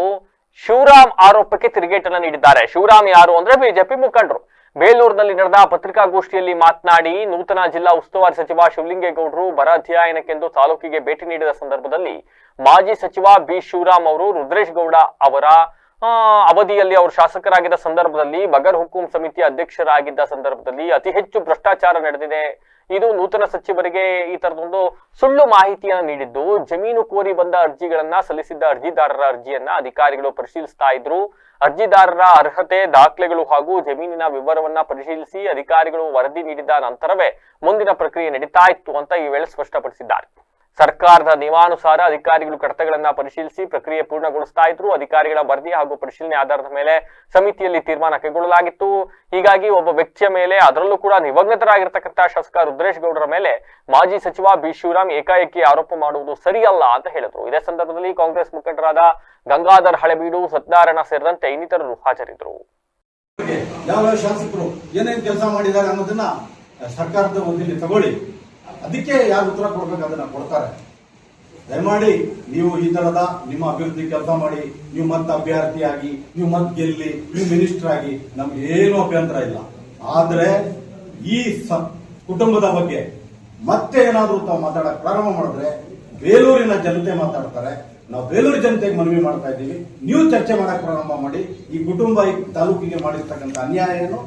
ಶಿವರಾಮ್ ಆರೋಪಕ್ಕೆ ತಿರುಗೇಟನ್ನ ನೀಡಿದ್ದಾರೆ. ಶಿವರಾಮ್ ಯಾರು ಅಂದ್ರೆ ಬಿಜೆಪಿ ಮುಖಂಡರು. ಬೇಲೂರಿನಲ್ಲಿ ನಡೆದ ಪತ್ರಿಕಾಗೋಷ್ಠಿಯಲ್ಲಿ ಮಾತನಾಡಿ, ನೂತನ ಜಿಲ್ಲಾ ಉಸ್ತುವಾರಿ ಸಚಿವ ಶಿವಲಿಂಗೇಗೌಡರು ಬರ ಅಧ್ಯಯನಕ್ಕೆಂದು ತಾಲೂಕಿಗೆ ಭೇಟಿ ನೀಡಿದ ಸಂದರ್ಭದಲ್ಲಿ ಮಾಜಿ ಸಚಿವ ಬಿ ಶಿವರಾಮ್ ಅವರು ರುದ್ರೇಶ್ ಗೌಡ ಅವರ ಅವಧಿಯಲ್ಲಿ ಅವರು ಶಾಸಕರಾಗಿದ್ದ ಸಂದರ್ಭದಲ್ಲಿ ಬಗರ್ ಹುಕುಂ ಸಮಿತಿ ಅಧ್ಯಕ್ಷರಾಗಿದ್ದ ಸಂದರ್ಭದಲ್ಲಿ ಅತಿ ಹೆಚ್ಚು ಭ್ರಷ್ಟಾಚಾರ ನಡೆದಿದೆ. ಇದು ನೂತನ ಸಚಿವರಿಗೆ ಈ ತರದೊಂದು ಸುಳ್ಳು ಮಾಹಿತಿಯನ್ನು ನೀಡಿದ್ದು, ಜಮೀನು ಕೋರಿ ಬಂದ ಅರ್ಜಿಗಳನ್ನ ಸಲ್ಲಿಸಿದ್ದ ಅರ್ಜಿದಾರರ ಅರ್ಜಿಯನ್ನ ಅಧಿಕಾರಿಗಳು ಪರಿಶೀಲಿಸ್ತಾ ಇದ್ರು. ಅರ್ಜಿದಾರರ ಅರ್ಹತೆ, ದಾಖಲೆಗಳು ಹಾಗೂ ಜಮೀನಿನ ವಿವರವನ್ನ ಪರಿಶೀಲಿಸಿ ಅಧಿಕಾರಿಗಳು ವರದಿ ನೀಡಿದ ನಂತರವೇ ಮುಂದಿನ ಪ್ರಕ್ರಿಯೆ ನಡೀತಾ ಇತ್ತು ಅಂತ ಈ ವೇಳೆ ಸ್ಪಷ್ಟಪಡಿಸಿದ್ದಾರೆ. ಸರ್ಕಾರದ ನಿಯಮಾನುಸಾರ ಅಧಿಕಾರಿಗಳು ಕಡತಗಳನ್ನ ಪರಿಶೀಲಿಸಿ ಪ್ರಕ್ರಿಯೆ ಪೂರ್ಣಗೊಳಿಸ್ತಾ ಇದ್ರು. ಅಧಿಕಾರಿಗಳ ವರದಿ ಹಾಗೂ ಪರಿಶೀಲನೆ ಆಧಾರದ ಮೇಲೆ ಸಮಿತಿಯಲ್ಲಿ ತೀರ್ಮಾನ ಕೈಗೊಳ್ಳಲಾಗಿತ್ತು. ಹೀಗಾಗಿ ಒಬ್ಬ ವ್ಯಕ್ತಿಯ ಮೇಲೆ, ಅದರಲ್ಲೂ ಕೂಡ ದಿವಂಗತರಾಗಿರ್ತಕ್ಕಂಥ ಶಾಸಕ ರುದ್ರೇಶ್ ಗೌಡರ ಮೇಲೆ ಮಾಜಿ ಸಚಿವ ಬಿ ಶಿವರಾಮ್ ಏಕಾಏಕಿ ಆರೋಪ ಮಾಡುವುದು ಸರಿಯಲ್ಲ ಅಂತ ಹೇಳಿದ್ರು. ಇದೇ ಸಂದರ್ಭದಲ್ಲಿ ಕಾಂಗ್ರೆಸ್ ಮುಖಂಡರಾದ ಗಂಗಾಧರ್ ಹಳೆಬೀಡು, ಸತ್ಯನಾರಾಯಣ ಸೇರಿದಂತೆ ಇನ್ನಿತರರು ಹಾಜರಿದ್ದರು. ಯಾವ ಶಾಸಕರು ಏನೇನು ಕೆಲಸ ಮಾಡಿದ್ದಾರೆ ಅನ್ನೋದನ್ನ ಸರ್ಕಾರದ ಒಂದಿಲ್ಲಿ ತಗೊಳ್ಳಿ. ಅದಕ್ಕೆ ಯಾರು ಉತ್ತರ ಕೊಡ್ಬೇಕು ಅದನ್ನ ಕೊಡ್ತಾರೆ. ದಯಮಾಡಿ ನೀವು ಈ ತರದ ನಿಮ್ಮ ಅಭಿವೃದ್ಧಿ ಕೆಲಸ ಮಾಡಿ, ನೀವು ಮತ್ತೆ ಅಭ್ಯರ್ಥಿಯಾಗಿ, ನೀವು ಮತ್ತೆ ಗೆಲ್ಲಿ, ನೀವು ಮಿನಿಸ್ಟರ್ ಆಗಿ, ನಮ್ಗೆ ಏನು ಅಭ್ಯಂತರ ಇಲ್ಲ. ಆದ್ರೆ ಈ ಕುಟುಂಬದ ಬಗ್ಗೆ ಮತ್ತೆ ಏನಾದ್ರೂ ತಾವು ಮಾತಾಡಕ್ ಪ್ರಾರಂಭ ಮಾಡಿದ್ರೆ ಬೇಲೂರಿನ ಜನತೆ ಮಾತಾಡ್ತಾರೆ. ನಾವು ಬೇಲೂರು ಜನತೆಗೆ ಮನವಿ ಮಾಡ್ತಾ ಇದ್ದೀವಿ, ನೀವು ಚರ್ಚೆ ಮಾಡಕ್ ಪ್ರಾರಂಭ ಮಾಡಿ. ಈ ಕುಟುಂಬ ಈ ತಾಲೂಕಿಗೆ ಮಾಡಿರ್ತಕ್ಕಂಥ ಅನ್ಯಾಯ ಏನು,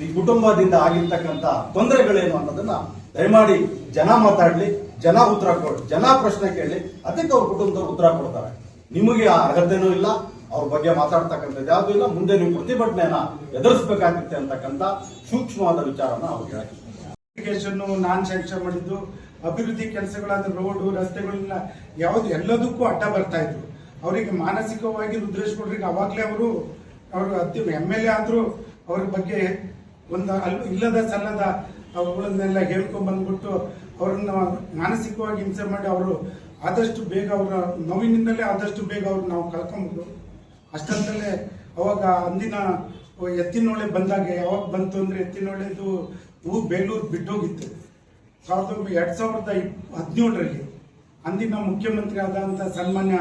ಈ ಕುಟುಂಬದಿಂದ ಆಗಿರ್ತಕ್ಕಂಥ ತೊಂದರೆಗಳೇನು ಅನ್ನೋದನ್ನ ದಯಮಾಡಿ ಜನ ಮಾತಾಡ್ಲಿ, ಜನ ಉತ್ತರ ಕೊಡಿ, ಜನ ಪ್ರಶ್ನೆ ಕೇಳಿ, ಅದಕ್ಕೆ ಅವ್ರ ಕುಟುಂಬದವ್ರು ಉತ್ತರ ಕೊಡ್ತಾರೆ. ನಿಮಗೆ ಆ ಅರ್ಹತೆನೂ ಇಲ್ಲ, ಅವ್ರ ಬಗ್ಗೆ ಮಾತಾಡ್ತಕ್ಕಂಥದ್ದು ಯಾವ್ದು ಇಲ್ಲ. ಮುಂದೆ ನೀವು ಪ್ರತಿಭಟನೆಯನ್ನ ಎದುರಿಸಬೇಕಾಗುತ್ತೆ ಅಂತಕ್ಕಂಥ ಸೂಕ್ಷ್ಮವಾದ ವಿಚಾರನ ಅವ್ರಿಗೆ ಹೇಳಿ. ನಾನ್ ಸ್ಯಾಂಕ್ಷನ್ ಮಾಡಿದ್ದು ಅಭಿವೃದ್ಧಿ ಕೆಲಸಗಳಾದ ರೋಡು ರಸ್ತೆಗಳನ್ನ ಯಾವ್ದು ಎಲ್ಲದಕ್ಕೂ ಅಡ್ಡ ಬರ್ತಾ ಇದ್ರು. ಅವರಿಗೆ ಮಾನಸಿಕವಾಗಿ ರುದ್ರೇಶ್ ಗೌಡ್ರಿಗೆ ಅವಾಗ್ಲೇ ಅವರು MLA ಆದ್ರೂ ಅವ್ರ ಬಗ್ಗೆ ಒಂದು ಇಲ್ಲದ ಸಲ್ಲದ ಅವುಗಳನ್ನೆಲ್ಲ ಹೇಳ್ಕೊಂಡ್ ಬಂದ್ಬಿಟ್ಟು ಅವ್ರನ್ನ ಮಾನಸಿಕವಾಗಿ ಹಿಂಸೆ ಮಾಡಿ ಅವರು ಆದಷ್ಟು ಬೇಗ ಅವರ ನೋವಿನಿಂದಲೇ ಆದಷ್ಟು ಬೇಗ ಅವ್ರು ನಾವು ಕಳ್ಕೊಂಡ್ಬಿಟ್ಟು ಅಷ್ಟಂತಲೇ ಅವಾಗ ಅಂದಿನ ಎತ್ತಿನೊಳೆ ಬಂದಾಗ ಯಾವಾಗ ಬಂತು ಅಂದ್ರೆ ಎತ್ತಿನೊಳೆದು ಬೇಲೂರು ಬಿಟ್ಟೋಗಿತ್ತು 2017ರಲ್ಲಿ. ಅಂದಿನ ಮುಖ್ಯಮಂತ್ರಿ ಆದಂತ ಸನ್ಮಾನ್ಯ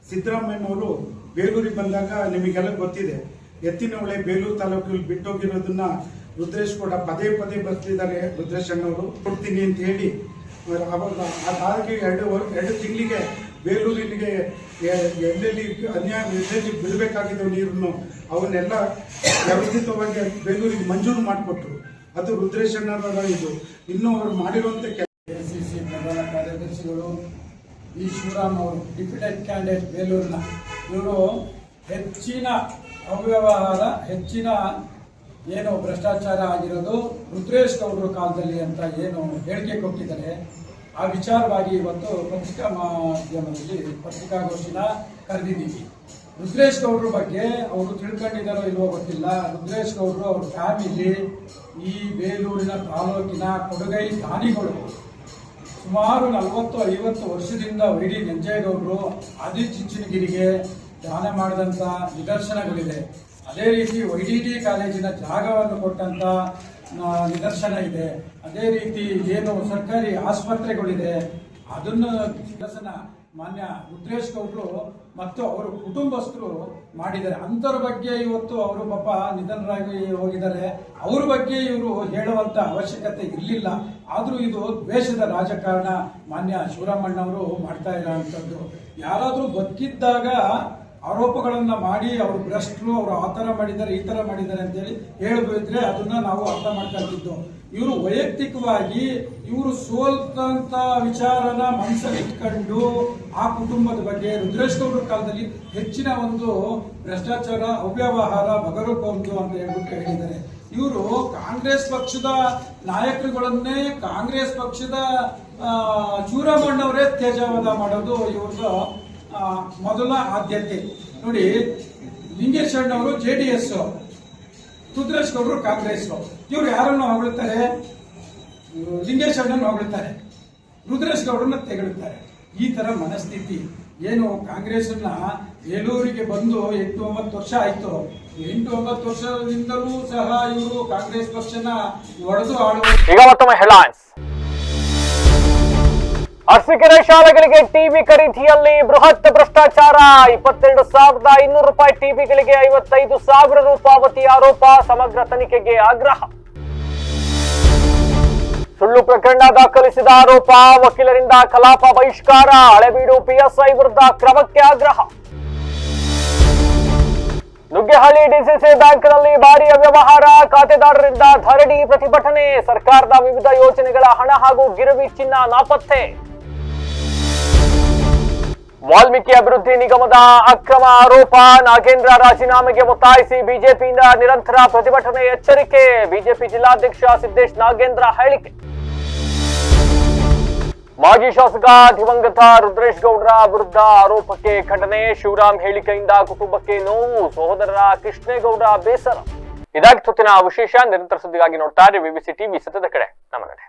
ಸಿದ್ದರಾಮಯ್ಯನವರು ಬೇಲೂರಿಗೆ ಬಂದಾಗ ನಿಮಗೆಲ್ಲ ಗೊತ್ತಿದೆ, ಎತ್ತಿನೊಳೆ ಬೇಲೂರು ತಾಲೂಕಲ್ಲಿ ಬಿಟ್ಟೋಗಿರೋದನ್ನ ರುದ್ರೇಶ್ ಕೂಡ ಪದೇ ಪದೇ ಬರ್ತಿದ್ದಾರೆ. ರುದ್ರೇಶ್ ಅಣ್ಣವರು ಕೊಡ್ತೀನಿ ಅಂತ ಹೇಳಿ ಅವಾಗ ಅದಾಗಿ ಎರಡು ತಿಂಗಳಿಗೆ ಬೇಲೂರಿಗೆ ಎಲ್ಲೆಲ್ಲಿ ಅನ್ಯಾಯ ಎಲ್ಲೆಲ್ಲಿ ಬಿಡಬೇಕಾಗಿದ್ದ ನೀರನ್ನು ಅವನ್ನೆಲ್ಲ ವ್ಯವಸ್ಥಿತವಾಗಿ ಬೇಲೂರಿಗೆ ಮಂಜೂರು ಮಾಡಿಕೊಟ್ರು. ಅದು ರುದ್ರೇಶ್ ಅಣ್ಣರ ಇದು. ಇನ್ನೂ ಅವರು ಮಾಡಿರುವಂತ ACC ಪ್ರಧಾನ ಕಾರ್ಯದರ್ಶಿಗಳು ಈ ಶಿವರಾಮ್ ಅವರು ಡಿಪ್ಯೂಟೆಡ್ ಕ್ಯಾಂಡಿಡೇಟ್ ಬೇಲೂರಿನ ಇವರು ಹೆಚ್ಚಿನ ಅವ್ಯವಹಾರ, ಹೆಚ್ಚಿನ ಏನು ಭ್ರಷ್ಟಾಚಾರ ಆಗಿರೋದು ರುದ್ರೇಶ್ ಗೌಡರ ಕಾಲದಲ್ಲಿ ಅಂತ ಏನು ಹೇಳಿಕೆ ಕೊಟ್ಟಿದ್ದಾರೆ, ಆ ವಿಚಾರವಾಗಿ ಇವತ್ತು ಪತ್ರಿಕಾ ಮಾಧ್ಯಮದಲ್ಲಿ ಪತ್ರಿಕಾಗೋಷ್ಠಿನ ಕರೆದಿದ್ದೀವಿ. ರುದ್ರೇಶ್ ಗೌಡ್ರ ಬಗ್ಗೆ ಅವರು ತಿಳ್ಕೊಂಡಿದ್ದಾರೋ ಇಲ್ವೋ ಗೊತ್ತಿಲ್ಲ. ರುದ್ರೇಶ್ ಗೌಡರು ಅವ್ರ ಫ್ಯಾಮಿಲಿ ಈ ಬೇಲೂರಿನ ತಾಲೂಕಿನ ಕೊಡುಗೈ ದಾನಿಗಳು. ಸುಮಾರು 40-50 ವರ್ಷದಿಂದ ವೈಡಿ ನಂಜೇಗೌಡರು ಆದಿಚುಂಚನಗಿರಿಗೆ ದಾನ ಮಾಡಿದಂಥ ನಿದರ್ಶನಗಳಿದೆ. ಅದೇ ರೀತಿ YDT ಕಾಲೇಜಿನ ಜಾಗವನ್ನು ಕೊಟ್ಟಂತ ನಿದರ್ಶನ ಇದೆ. ಅದೇ ರೀತಿ ಏನು ಸರ್ಕಾರಿ ಆಸ್ಪತ್ರೆಗಳಿದೆ ಅದನ್ನು ನಿದರ್ಶನ ಮಾನ್ಯ ರುದ್ರೇಶ್ ಗೌಡರು ಮತ್ತು ಅವರ ಕುಟುಂಬಸ್ಥರು ಮಾಡಿದ್ದಾರೆ. ಅಂಥವ್ರ ಬಗ್ಗೆ ಇವತ್ತು ಅವರು ಪಾಪ ನಿಧನರಾಗಿ ಹೋಗಿದ್ದಾರೆ. ಅವ್ರ ಬಗ್ಗೆ ಇವರು ಹೇಳುವಂತ ಅವಶ್ಯಕತೆ ಇರಲಿಲ್ಲ. ಆದರೂ ಇದು ದ್ವೇಷದ ರಾಜಕಾರಣ ಮಾನ್ಯ ಶಿವರಾಮಣ್ಣವರು ಮಾಡ್ತಾ ಇರೋಂಥದ್ದು. ಯಾರಾದರೂ ಬದುಕಿದ್ದಾಗ ಆರೋಪಗಳನ್ನ ಮಾಡಿ ಅವರು ಭ್ರಷ್ಟರು, ಅವರು ಆ ಥರ ಮಾಡಿದ್ದಾರೆ ಈ ಥರ ಮಾಡಿದ್ದಾರೆ ಅಂತೇಳಿ ಹೇಳಿದ್ರೆ ಅದನ್ನ ನಾವು ಅರ್ಥ ಮಾಡ್ಕೊಳ್ತಿದ್ದು. ಇವರು ವೈಯಕ್ತಿಕವಾಗಿ ಇವರು ಸೋಲ್ತಂತ ವಿಚಾರನ ಮನಸ್ಸಲ್ಲಿ ಇಟ್ಕೊಂಡು ಆ ಕುಟುಂಬದ ಬಗ್ಗೆ ರುದ್ರೇಶ್ ಗೌಡ್ರ ಕಾಲದಲ್ಲಿ ಹೆಚ್ಚಿನ ಒಂದು ಭ್ರಷ್ಟಾಚಾರ, ಅವ್ಯವಹಾರ ಬಗರುಕೊಂಡು ಅಂತ ಹೇಳ್ಬಿಟ್ಟು ಹೇಳಿದ್ದಾರೆ. ಇವರು ಕಾಂಗ್ರೆಸ್ ಪಕ್ಷದ ನಾಯಕರುಗಳನ್ನೇ ಕಾಂಗ್ರೆಸ್ ಪಕ್ಷದ ಶಿವರಾಮಣ್ಣವರೇ ತೇಜಾವಧ ಮಾಡೋದು ಇವ್ರದ್ದು ಮೊದಲ ಆದ್ಯತೆ. ನೋಡಿ, ಲಿಂಗೇಶ್ ಅಣ್ಣವರು JDS, ರುದ್ರೇಶ್ ಗೌಡರು ಕಾಂಗ್ರೆಸ್. ಇವರು ಯಾರನ್ನು ಹೊಗಳುತ್ತಾರೆ? ಲಿಂಗೇಶ್ ಅಣ್ಣನ ಹೊಗಳುತ್ತಾರೆ, ರುದ್ರೇಶ್ ಗೌಡರನ್ನ ತೆಗಳುತ್ತಾರೆ. ಈ ತರ ಮನಸ್ಥಿತಿ ಏನು ಕಾಂಗ್ರೆಸ್ನ ಬೇಲೂರಿಗೆ ಬಂದು 8-9 ವರ್ಷ ಆಯ್ತು. 8-9 ವರ್ಷದಿಂದಲೂ ಸಹ ಇವರು ಕಾಂಗ್ರೆಸ್ ಪಕ್ಷನ ಒಡೆದು ಆಳುವ. ಈಗ ಮತ್ತೊಮ್ಮೆ ಹೆಡ್ಲೈನ್ಸ್. ಅರಸೀಕೆರೆ ಶಾಲೆಗಳಿಗೆ ಟಿವಿ ಖರೀದಿಯಲ್ಲಿ ಬೃಹತ್ ಭ್ರಷ್ಟಾಚಾರ. 22,200 ರೂಪಾಯಿ ಟಿವಿಗಳಿಗೆ 55,000 ರು ಪಾವತಿ ಆರೋಪ. ಸಮಗ್ರ ತನಿಖೆಗೆ ಆಗ್ರಹ. ಸುಳ್ಳು ಪ್ರಕರಣ ದಾಖಲಿಸಿದ ಆರೋಪ. ವಕೀಲರಿಂದ ಕಲಾಪ ಬಹಿಷ್ಕಾರ. ಹಳೆಬೀಡು PSI ವಿರುದ್ಧ ಕ್ರಮಕ್ಕೆ ಆಗ್ರಹ. ನುಗ್ಗೇಹಳ್ಳಿ DCC ಬ್ಯಾಂಕ್ನಲ್ಲಿ ಭಾರೀ ಅವ್ಯವಹಾರ. ಖಾತೆದಾರರಿಂದ ಧರಣಿ ಪ್ರತಿಭಟನೆ. ಸರ್ಕಾರದ ವಿವಿಧ ಯೋಜನೆಗಳ ಹಣ ಹಾಗೂ ಗಿರವಿ ಚಿನ್ನ ನಾಪತ್ತೆ. ವಾಲ್ಮೀಕಿ ಅಭಿವೃದ್ಧಿ ನಿಗಮದ ಅಕ್ರಮ ಆರೋಪ. ನಾಗೇಂದ್ರ ರಾಜೀನಾಮೆಗೆ ಒತ್ತಾಯಿಸಿ ಬಿಜೆಪಿಯಿಂದ ನಿರಂತರ ಪ್ರತಿಭಟನೆ. ಎಚ್ಚರಿಕೆ. ಬಿಜೆಪಿ ಜಿಲ್ಲಾಧ್ಯಕ್ಷ ಸಿದ್ದೇಶ್ ನಾಗೇಂದ್ರ ಹೇಳಿಕೆ. ಮಾಜಿ ಶಾಸಕ ದಿವಂಗತ ರುದ್ರೇಶ್ ಗೌಡ್ರ ವಿರುದ್ಧ ಆರೋಪಕ್ಕೆ ಖಂಡನೆ. ಶಿವರಾಮ್ ಹೇಳಿಕೆಯಿಂದ ಕುಟುಂಬಕ್ಕೆ ನೋವು. ಸಹೋದರರ ಕೃಷ್ಣೇಗೌಡ ಬೇಸರ. ಇದಾಗಿ ತುತ್ತಿನ ವಿಶೇಷ. ನಿರಂತರ ಸುದ್ದಿಗಾಗಿ ನೋಡ್ತಾ ಇರಿ BBC TV, ಸತ್ಯದ ಕಡೆ ನಮ್ಮ ನಡೆ.